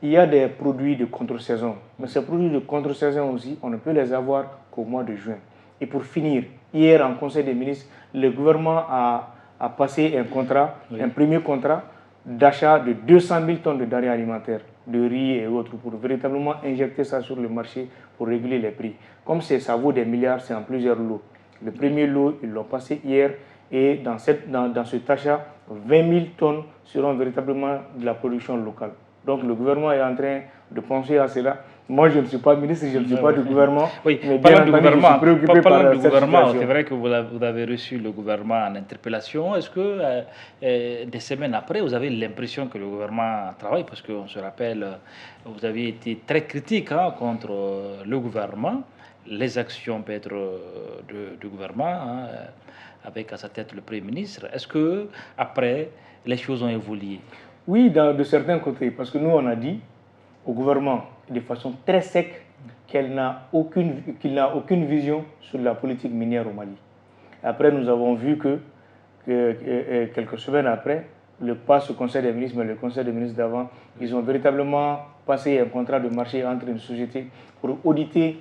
il y a des produits de contre-saison. Mais ces produits de contre-saison aussi, on ne peut les avoir qu'au mois de juin. Et pour finir, hier en Conseil des ministres, le gouvernement a passé un contrat, un premier contrat d'achat de 200 000 tonnes de denrées alimentaires, de riz et autres, pour véritablement injecter ça sur le marché pour réguler les prix. Comme ça vaut des milliards, c'est en plusieurs lots. Le premier lot, ils l'ont passé hier, et dans cet achat, 20 000 tonnes seront véritablement de la production locale. Donc le gouvernement est en train de penser à cela. Moi, je ne suis pas ministre, je ne suis pas du gouvernement. Oui, mais parlant du gouvernement, gouvernement, c'est vrai que vous avez reçu le gouvernement en interpellation. Est-ce que des semaines après, vous avez l'impression que le gouvernement travaille? Parce qu'on se rappelle, vous avez été très critique contre le gouvernement, les actions peut-être du gouvernement, avec à sa tête le Premier ministre. Est-ce que après, les choses ont évolué? Oui, de certains côtés, parce que nous, on a dit au gouvernement de façon très sec qu'il n'a aucune vision sur la politique minière au Mali. Après, nous avons vu que quelques semaines après, pas ce Conseil des ministres, mais le Conseil des ministres d'avant, ils ont véritablement passé un contrat de marché entre une société pour auditer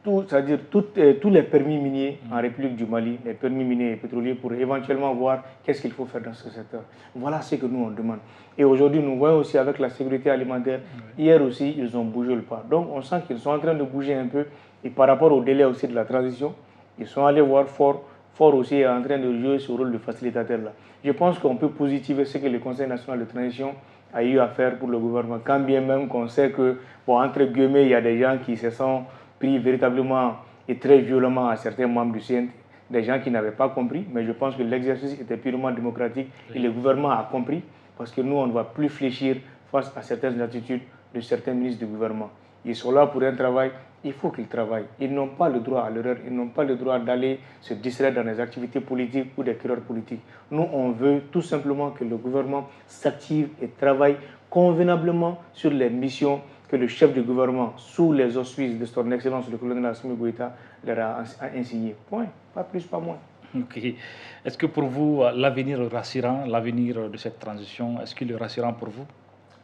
c'est-à-dire tous les permis miniers en République du Mali, les permis miniers et pétroliers, pour éventuellement voir qu'est-ce qu'il faut faire dans ce secteur. Voilà ce que nous on demande. Et aujourd'hui, nous voyons aussi avec la sécurité alimentaire, hier aussi, ils ont bougé le pas. Donc on sent qu'ils sont en train de bouger un peu. Et par rapport au délai aussi de la transition, ils sont allés voir Fort aussi est en train de jouer ce rôle de facilitateur là. Je pense qu'on peut positiver ce que le Conseil national de transition a eu à faire pour le gouvernement, quand bien même qu'on sait que, bon, entre guillemets, il y a des gens qui se sont pris véritablement et très violemment à certains membres du CNT, des gens qui n'avaient pas compris, mais je pense que l'exercice était purement démocratique et le gouvernement a compris, parce que nous, on ne va plus fléchir face à certaines attitudes de certains ministres du gouvernement. Ils sont là pour un travail, il faut qu'ils travaillent. Ils n'ont pas le droit à l'erreur, ils n'ont pas le droit d'aller se distraire dans des activités politiques ou des querelles politiques. Nous, on veut tout simplement que le gouvernement s'active et travaille convenablement sur les missions que le chef du gouvernement, sous les auspices de son excellence le colonel Assimi Goïta, leur a insigné. Point. Pas plus, pas moins. Ok. Est-ce que pour vous, l'avenir est rassurant, l'avenir de cette transition, est-ce qu'il est rassurant pour vous?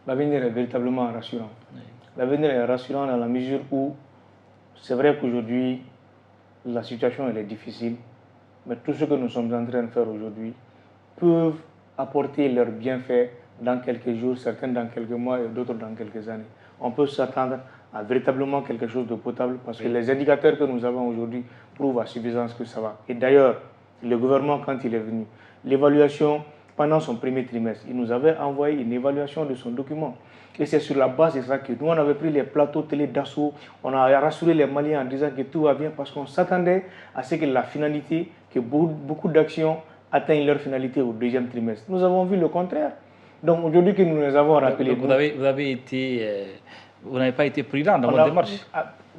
L'avenir est véritablement rassurant. Oui. L'avenir est rassurant dans la mesure où c'est vrai qu'aujourd'hui, la situation elle est difficile, mais tout ce que nous sommes en train de faire aujourd'hui peuvent apporter leurs bienfaits dans quelques jours, certains dans quelques mois et d'autres dans quelques années. On peut s'attendre à véritablement quelque chose de potable parce que les indicateurs que nous avons aujourd'hui prouvent à suffisance que ça va. Et d'ailleurs, le gouvernement, quand il est venu, l'évaluation, pendant son premier trimestre, il nous avait envoyé une évaluation de son document. Et c'est sur la base de ça que nous, on avait pris les plateaux télé d'assaut, on a rassuré les Maliens en disant que tout va bien parce qu'on s'attendait à ce que la finalité, que beaucoup d'actions atteignent leur finalité au deuxième trimestre. Nous avons vu le contraire. Donc aujourd'hui que nous les avons rappelés... Vous n'avez pas été prudent dans votre démarche.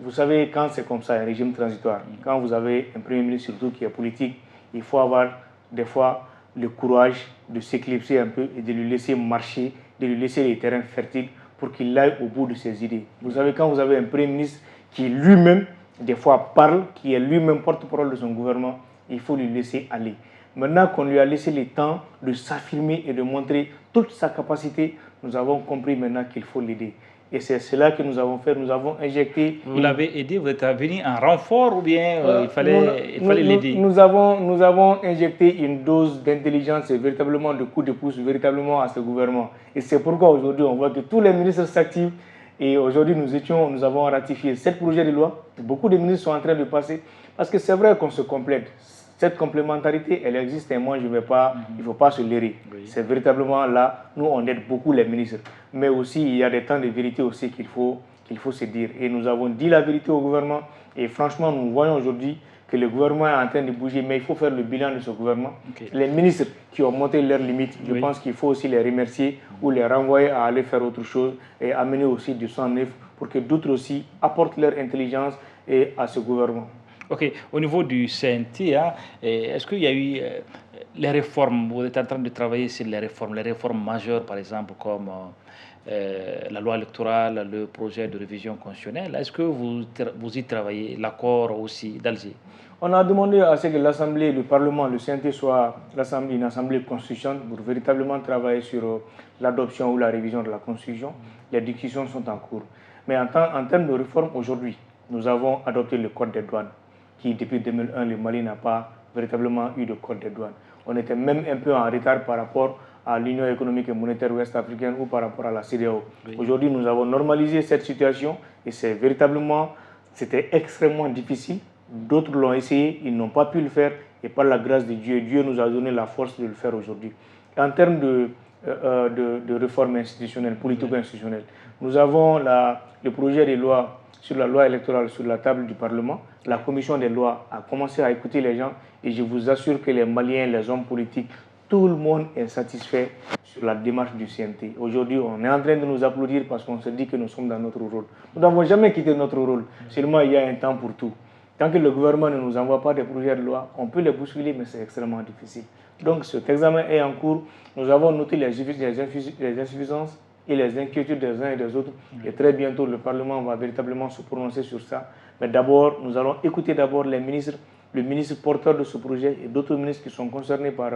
Vous savez, quand c'est comme ça, un régime transitoire, quand vous avez un Premier ministre surtout qui est politique, il faut avoir des fois le courage de s'éclipser un peu et de lui laisser marcher, de lui laisser les terrains fertiles pour qu'il aille au bout de ses idées. Vous savez, quand vous avez un Premier ministre qui lui-même, des fois, parle, qui est lui-même porte-parole de son gouvernement, il faut lui laisser aller. Maintenant qu'on lui a laissé le temps de s'affirmer et de montrer toute sa capacité, nous avons compris maintenant qu'il faut l'aider. Et c'est cela que nous avons fait. Nous avons injecté... Vous l'avez aidé, vous êtes venu en renfort ou bien il fallait l'aider? Nous avons injecté une dose d'intelligence et véritablement de coup de pouce véritablement à ce gouvernement. Et c'est pourquoi aujourd'hui on voit que tous les ministres s'activent. Et aujourd'hui nous avons ratifié 7 projets de loi. Beaucoup de ministres sont en train de passer. Parce que c'est vrai qu'on se complète. Cette complémentarité, elle existe et moi, je ne vais pas, il ne faut pas se leurrer. Oui. C'est véritablement là, nous, on aide beaucoup les ministres. Mais aussi, il y a des temps de vérité aussi qu'il faut se dire. Et nous avons dit la vérité au gouvernement. Et franchement, nous voyons aujourd'hui que le gouvernement est en train de bouger. Mais il faut faire le bilan de ce gouvernement. Okay. Les ministres qui ont monté leurs limites, je pense qu'il faut aussi les remercier ou les renvoyer à aller faire autre chose et amener aussi du sang neuf pour que d'autres aussi apportent leur intelligence à ce gouvernement. Ok, au niveau du CNT, est-ce qu'il y a eu les réformes? Vous êtes en train de travailler sur les réformes majeures, par exemple, comme la loi électorale, le projet de révision constitutionnelle. Est-ce que vous y travaillez, l'accord aussi d'Alger? On a demandé à ce que l'Assemblée, le Parlement, le CNT soit une assemblée constituante pour véritablement travailler sur l'adoption ou la révision de la Constitution. Les discussions sont en cours. Mais en termes de réforme, aujourd'hui, nous avons adopté le Code des douanes, qui depuis 2001, le Mali n'a pas véritablement eu de code des douanes. On était même un peu en retard par rapport à l'Union économique et monétaire ouest-africaine ou par rapport à la CEDEAO. Oui. Aujourd'hui, nous avons normalisé cette situation et c'était extrêmement difficile. D'autres l'ont essayé, ils n'ont pas pu le faire et par la grâce de Dieu, Dieu nous a donné la force de le faire aujourd'hui. En termes de réforme institutionnelle, politico-institutionnelle, nous avons le projet de loi sur la loi électorale sur la table du Parlement. La commission des lois a commencé à écouter les gens et je vous assure que les Maliens, les hommes politiques, tout le monde est satisfait sur la démarche du CNT. Aujourd'hui, on est en train de nous applaudir parce qu'on se dit que nous sommes dans notre rôle. Nous n'avons jamais quitté notre rôle, seulement il y a un temps pour tout. Tant que le gouvernement ne nous envoie pas des projets de loi, on peut les bousculer, mais c'est extrêmement difficile. Donc cet examen est en cours. Nous avons noté les insuffisances et les inquiétudes des uns et des autres. Et très bientôt, le Parlement va véritablement se prononcer sur ça. Mais d'abord, nous allons écouter d'abord les ministres, le ministre porteur de ce projet et d'autres ministres qui sont concernés par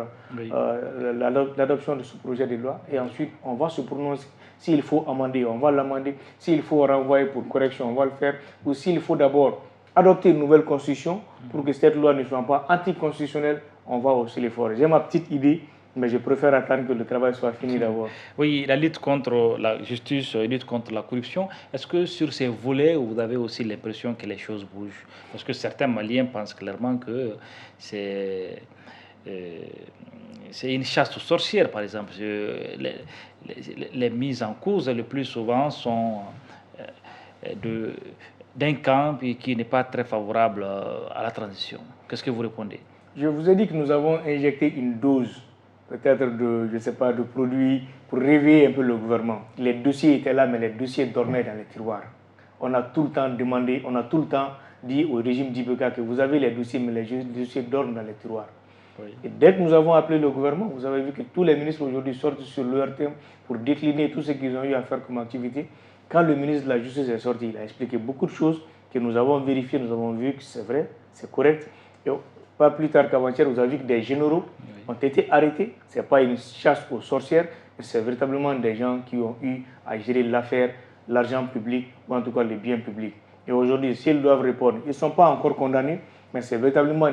l'adoption de ce projet de loi. Et ensuite, on va se prononcer. S'il faut amender, on va l'amender. S'il faut renvoyer pour correction, on va le faire. Ou s'il faut d'abord adopter une nouvelle constitution pour que cette loi ne soit pas anticonstitutionnelle, on va aussi le faire. J'ai ma petite idée, mais je préfère attendre que le travail soit fini d'abord. Oui, la lutte contre la justice, la lutte contre la corruption, est-ce que sur ces volets, vous avez aussi l'impression que les choses bougent? Parce que certains Maliens pensent clairement que c'est une chasse aux sorcières, par exemple. Les mises en cause, le plus souvent, sont d'un camp qui n'est pas très favorable à la transition. Qu'est-ce que vous répondez? Je vous ai dit que nous avons injecté une dose peut-être de produits pour réveiller un peu le gouvernement. Les dossiers étaient là, mais les dossiers dormaient dans les tiroirs. On a tout le temps demandé, on a tout le temps dit au régime d'IBK que vous avez les dossiers, mais les dossiers dorment dans les tiroirs. Oui. Et dès que nous avons appelé le gouvernement, vous avez vu que tous les ministres aujourd'hui sortent sur leur thème pour décliner tout ce qu'ils ont eu à faire comme activité. Quand le ministre de la Justice est sorti, il a expliqué beaucoup de choses que nous avons vérifiées, nous avons vu que c'est vrai, c'est correct. Et pas plus tard qu'avant-hier, vous avez vu que des généraux ont été arrêtés. Ce n'est pas une chasse aux sorcières, c'est véritablement des gens qui ont eu à gérer l'affaire, l'argent public ou en tout cas les biens publics. Et aujourd'hui, s'ils doivent répondre, ils ne sont pas encore condamnés, mais c'est véritablement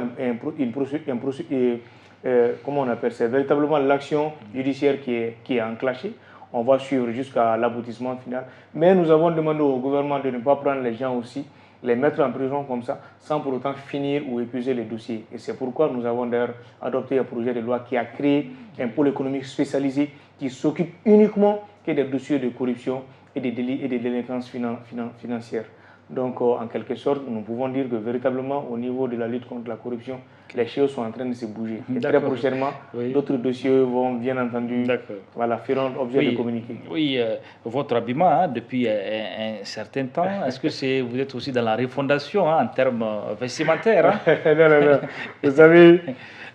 comment on appelle, c'est véritablement l'action judiciaire qui est enclenchée. On va suivre jusqu'à l'aboutissement final. Mais nous avons demandé au gouvernement de ne pas prendre les gens aussi, les mettre en prison comme ça, sans pour autant finir ou épuiser les dossiers. Et c'est pourquoi nous avons d'ailleurs adopté un projet de loi qui a créé un pôle économique spécialisé qui s'occupe uniquement que des dossiers de corruption et des délits et des délinquances financières. Donc, en quelque sorte, nous pouvons dire que véritablement, au niveau de la lutte contre la corruption, les choses sont en train de se bouger. Et très prochainement, d'autres dossiers vont, bien entendu, faire l'objet de communiquer. Oui, votre habillement, depuis un certain temps, est-ce que vous êtes aussi dans la refondation en termes vestimentaires? Non. Vous savez,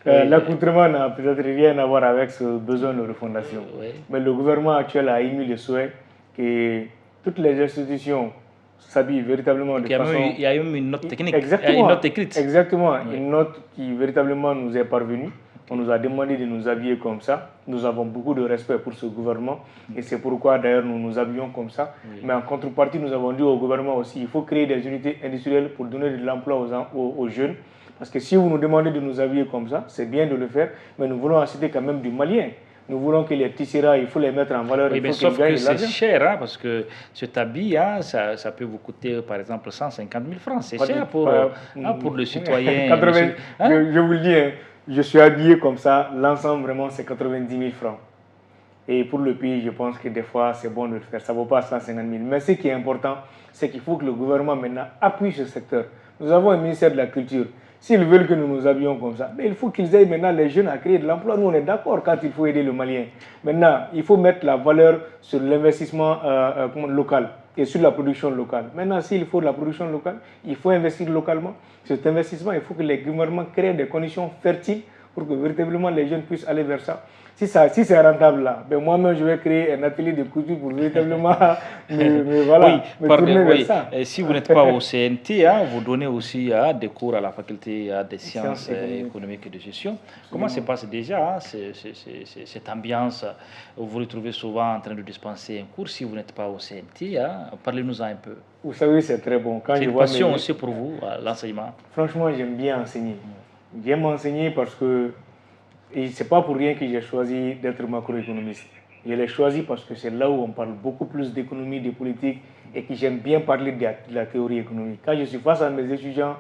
l'accoutrement n'a peut-être rien à voir avec ce besoin de refondation. Mais le gouvernement actuel a émis le souhait que toutes les institutions s'habille véritablement de façon... Il y a même une note technique, exactement, une note écrite. Exactement, une note qui véritablement nous est parvenue On nous a demandé de nous habiller comme ça. Nous avons beaucoup de respect pour ce gouvernement et c'est pourquoi d'ailleurs nous nous habillons comme ça. Mais en contrepartie, nous avons dit au gouvernement aussi, il faut créer des unités industrielles pour donner de l'emploi aux jeunes. Parce que si vous nous demandez de nous habiller comme ça, c'est bien de le faire, mais nous voulons acheter quand même du malien. Nous voulons que les tisserands, il faut les mettre en valeur. Oui, il mais faut sauf qu'ils gagnent que de c'est l'argent. cher, hein, parce que cet habit, hein, ça peut vous coûter par exemple 150 000 francs. C'est cher pour le citoyen. 80, Hein? je vous le dis, hein, je suis habillé comme ça, l'ensemble vraiment c'est 90 000 francs. Et pour le pays, je pense que des fois c'est bon de le faire. Ça ne vaut pas 150 000. Mais ce qui est important, c'est qu'il faut que le gouvernement maintenant appuie ce secteur. Nous avons un ministère de la Culture. S'ils veulent que nous nous habillions comme ça, mais il faut qu'ils aident maintenant les jeunes à créer de l'emploi. Nous, on est d'accord quand il faut aider le Malien. Maintenant, il faut mettre la valeur sur l'investissement local et sur la production locale. Maintenant, s'il faut de la production locale, il faut investir localement. Cet investissement, il faut que les gouvernements créent des conditions fertiles pour que véritablement les jeunes puissent aller vers ça. Si c'est rentable là, ben moi-même je vais créer un atelier de couture pour véritablement me tourner vers ça. Et si vous n'êtes pas au CNT, hein, vous donnez aussi des cours à la faculté des sciences économiques et de gestion. Comment se passe déjà cette ambiance? Vous vous retrouvez souvent en train de dispenser un cours si vous n'êtes pas au CNT. Hein, parlez-nous un peu. Vous savez, c'est très bon. C'est une passion aussi pour vous, l'enseignement. Franchement, j'aime bien enseigner. J'aime enseigner parce que et ce n'est pas pour rien que j'ai choisi d'être macroéconomiste. Je l'ai choisi parce que c'est là où on parle beaucoup plus d'économie, de politique et que j'aime bien parler de la théorie économique. Quand je suis face à mes étudiants,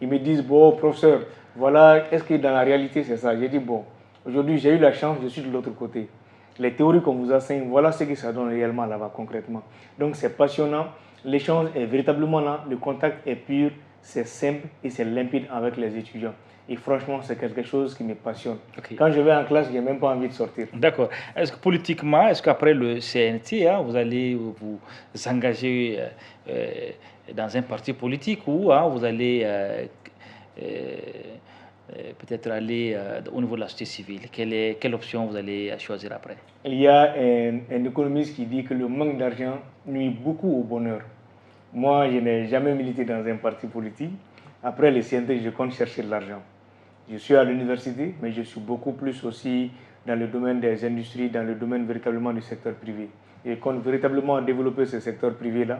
ils me disent, bon, professeur, voilà, est-ce que dans la réalité c'est ça? J'ai dit, bon, aujourd'hui j'ai eu la chance, je suis de l'autre côté. Les théories qu'on vous enseigne, voilà ce que ça donne réellement là-bas, concrètement. Donc c'est passionnant, l'échange est véritablement là, le contact est pur, c'est simple et c'est limpide avec les étudiants. Et franchement, c'est quelque chose qui me passionne. Okay. Quand je vais en classe, je n'ai même pas envie de sortir. D'accord. Est-ce que politiquement, est-ce qu'après le CNT, hein, vous allez vous engager dans un parti politique ou vous allez peut-être aller au niveau de la société civile? Quelle option vous allez choisir après? Il y a un économiste qui dit que le manque d'argent nuit beaucoup au bonheur. Moi, je n'ai jamais milité dans un parti politique. Après le CNT, je compte chercher de l'argent. Je suis à l'université, mais je suis beaucoup plus aussi dans le domaine des industries, dans le domaine véritablement du secteur privé. Et je compte véritablement développer ce secteur privé-là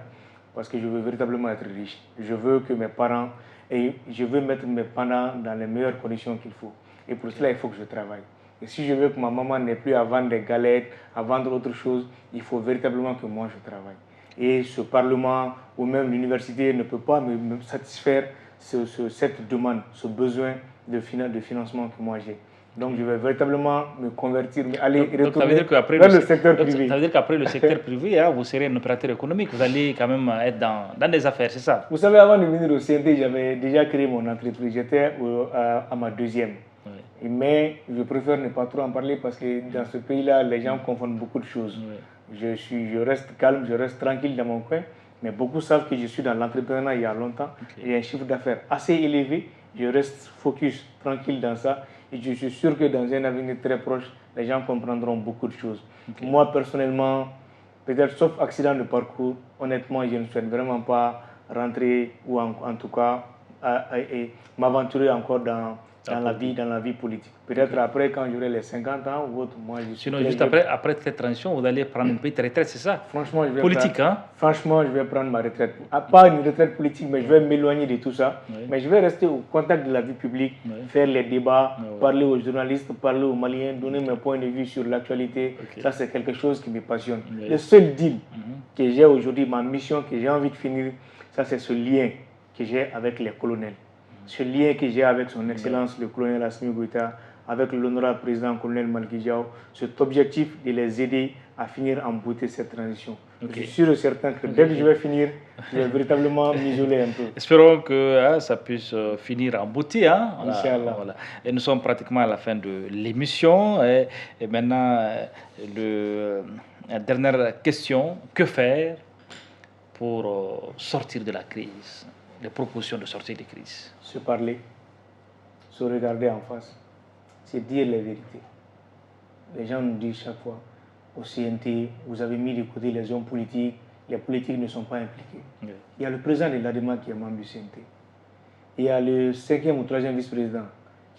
parce que je veux véritablement être riche. Je veux que mes parents, et je veux mettre mes parents dans les meilleures conditions qu'il faut. Et pour cela, il faut que je travaille. Et si je veux que ma maman n'ait plus à vendre des galettes, à vendre autre chose, il faut véritablement que moi je travaille. Et ce Parlement ou même l'université ne peut pas me satisfaire cette demande, ce besoin de financement que moi j'ai. Donc je vais véritablement me convertir, aller retourner vers le secteur privé. Ça veut dire qu'après le secteur privé, vous serez un opérateur économique, vous allez quand même être dans des affaires, c'est ça? Vous savez, avant de venir au CNT, j'avais déjà créé mon entreprise, j'étais à ma deuxième. Oui. Mais je préfère ne pas trop en parler parce que dans ce pays-là, les gens confondent beaucoup de choses. Oui. Je reste calme, je reste tranquille dans mon coin, mais beaucoup savent que je suis dans l'entrepreneuriat il y a longtemps. Okay. J'ai un chiffre d'affaires assez élevé, je reste focus, tranquille dans ça. Et je suis sûr que dans un avenir très proche, les gens comprendront beaucoup de choses. Okay. Moi, personnellement, peut-être sauf accident de parcours, honnêtement, je ne souhaite vraiment pas rentrer ou en tout cas m'aventurer encore dans la vie politique. Peut-être après, quand j'aurai les 50 ans ou autre, moi je suis... Sinon, juste après cette transition, vous allez prendre une petite retraite, c'est ça? Franchement, je vais politique, hein? Franchement, je vais prendre ma retraite. Pas une retraite politique, mais je vais m'éloigner de tout ça. Oui. Mais je vais rester au contact de la vie publique, faire les débats, parler aux journalistes, parler aux Maliens, donner mes points de vue sur l'actualité. Okay. Ça, c'est quelque chose qui me passionne. Le seul deal que j'ai aujourd'hui, ma mission que j'ai envie de finir, ça c'est ce lien que j'ai avec les colonels. Ce lien que j'ai avec son Excellence, le colonel Assimi Goïta, avec l'honorable président colonel Maliki Diao, cet objectif de les aider à finir en beauté cette transition. Okay. Je suis sûr et certain que dès que je vais finir, je vais véritablement m'isoler un peu. Espérons que ça puisse finir en beauté. Hein? Inch'Allah. Voilà. Et nous sommes pratiquement à la fin de l'émission. Et maintenant, la dernière question, que faire pour sortir de la crise? Les propositions de sortie de crise. Se parler, se regarder en face, c'est dire les vérités. Les gens nous disent chaque fois, au CNT, vous avez mis de côté les hommes politiques, les politiques ne sont pas impliqués. Oui. Il y a le président de l'ADEMA qui est membre du CNT. Il y a le 5e ou 3e vice-président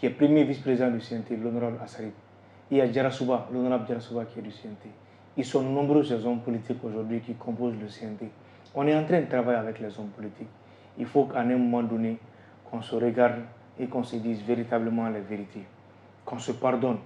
qui est premier vice-président du CNT, l'honorable Assarib. Il y a Djarasouba, l'honorable Djarasouba qui est du CNT. Ils sont nombreux ces hommes politiques aujourd'hui qui composent le CNT. On est en train de travailler avec les hommes politiques. Il faut qu'à un moment donné, qu'on se regarde et qu'on se dise véritablement la vérité. Qu'on se pardonne.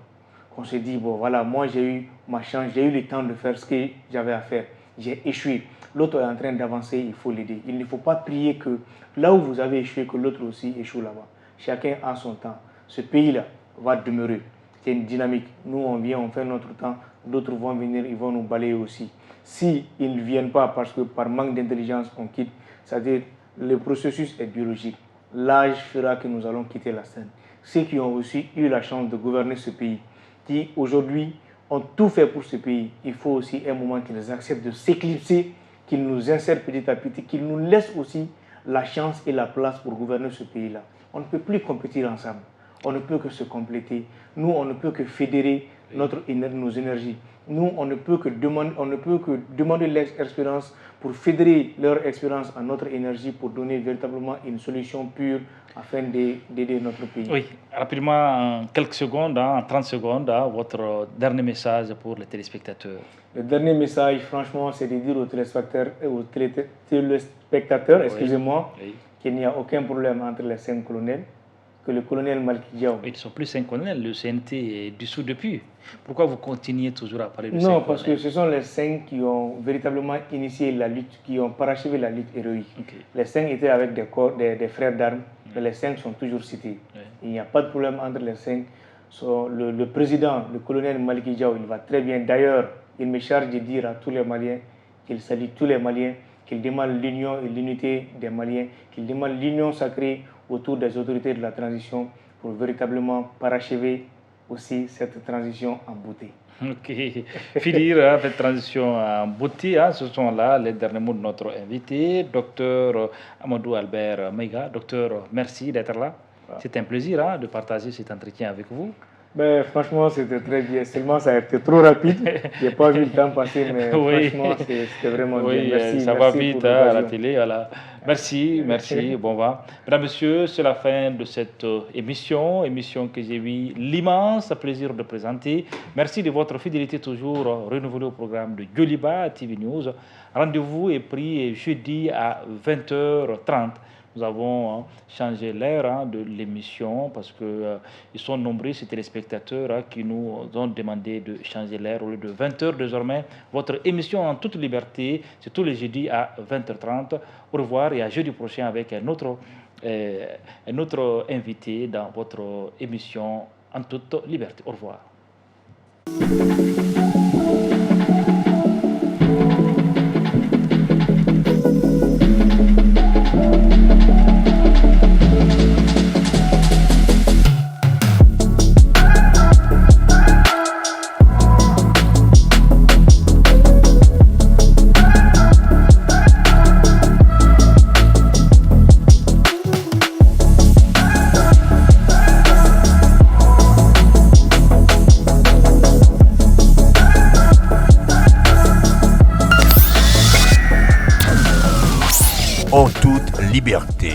Qu'on se dise, bon voilà, moi j'ai eu ma chance, j'ai eu le temps de faire ce que j'avais à faire. J'ai échoué. L'autre est en train d'avancer, il faut l'aider. Il ne faut pas prier que là où vous avez échoué, que l'autre aussi échoue là-bas. Chacun a son temps. Ce pays-là va demeurer. C'est une dynamique. Nous, on vient, on fait notre temps. D'autres vont venir, ils vont nous balayer aussi. Si ils ne viennent pas parce que par manque d'intelligence, on quitte, c'est-à-dire le processus est biologique. L'âge fera que nous allons quitter la scène. Ceux qui ont aussi eu la chance de gouverner ce pays, qui aujourd'hui ont tout fait pour ce pays, il faut aussi un moment qu'ils acceptent de s'éclipser, qu'ils nous insèrent petit à petit, qu'ils nous laissent aussi la chance et la place pour gouverner ce pays-là. On ne peut plus compétir ensemble. On ne peut que se compléter. Nous, on ne peut que fédérer nos énergies. Nous, on ne peut que demander leur expérience pour fédérer leur expérience à notre énergie pour donner véritablement une solution pure afin d'aider notre pays. Oui, rapidement, en quelques secondes, en 30 secondes, votre dernier message pour les téléspectateurs. Le dernier message, franchement, c'est de dire aux téléspectateurs, excusez-moi, qu'il n'y a aucun problème entre les 5 colonels, que le colonel Maliki Diaw... Ils ne sont plus 5 colonels, le CNT est dissous depuis. Pourquoi vous continuez toujours à parler de 5 colonels? Non, parce que ce sont les 5 qui ont véritablement initié la lutte, qui ont parachevé la lutte héroïque. Okay. Les 5 étaient avec des frères d'armes, mais les 5 sont toujours cités. Il n'y a pas de problème entre les 5. Le président, le colonel Maliki Diaw, il va très bien. D'ailleurs, il me charge de dire à tous les Maliens qu'il salue tous les Maliens, qu'il demande l'union et l'unité des Maliens, qu'il demande l'union sacrée autour des autorités de la transition pour véritablement parachever aussi cette transition en beauté. Ok, finir cette transition en beauté, ce sont là les derniers mots de notre invité, Dr Amadou Albert Maïga. Docteur, merci d'être là. C'est un plaisir de partager cet entretien avec vous. Ben, franchement, c'était très bien. Seulement, ça a été trop rapide. Je n'ai pas vu le temps passer, mais franchement, c'était vraiment bien. Merci, ça va vite à la télé. Voilà. Merci. Bon va. Mesdames, Messieurs, c'est la fin de cette émission que j'ai eu l'immense plaisir de présenter. Merci de votre fidélité toujours renouvelée au programme de Djoliba TV News. Rendez-vous est pris jeudi à 20h30. Nous avons changé l'heure de l'émission parce qu'ils sont nombreux, ces téléspectateurs qui nous ont demandé de changer l'heure. Au lieu de 20h désormais, votre émission en toute liberté, c'est tous les jeudis à 20h30. Au revoir et à jeudi prochain avec un autre invité dans votre émission en toute liberté. Au revoir. En toute liberté.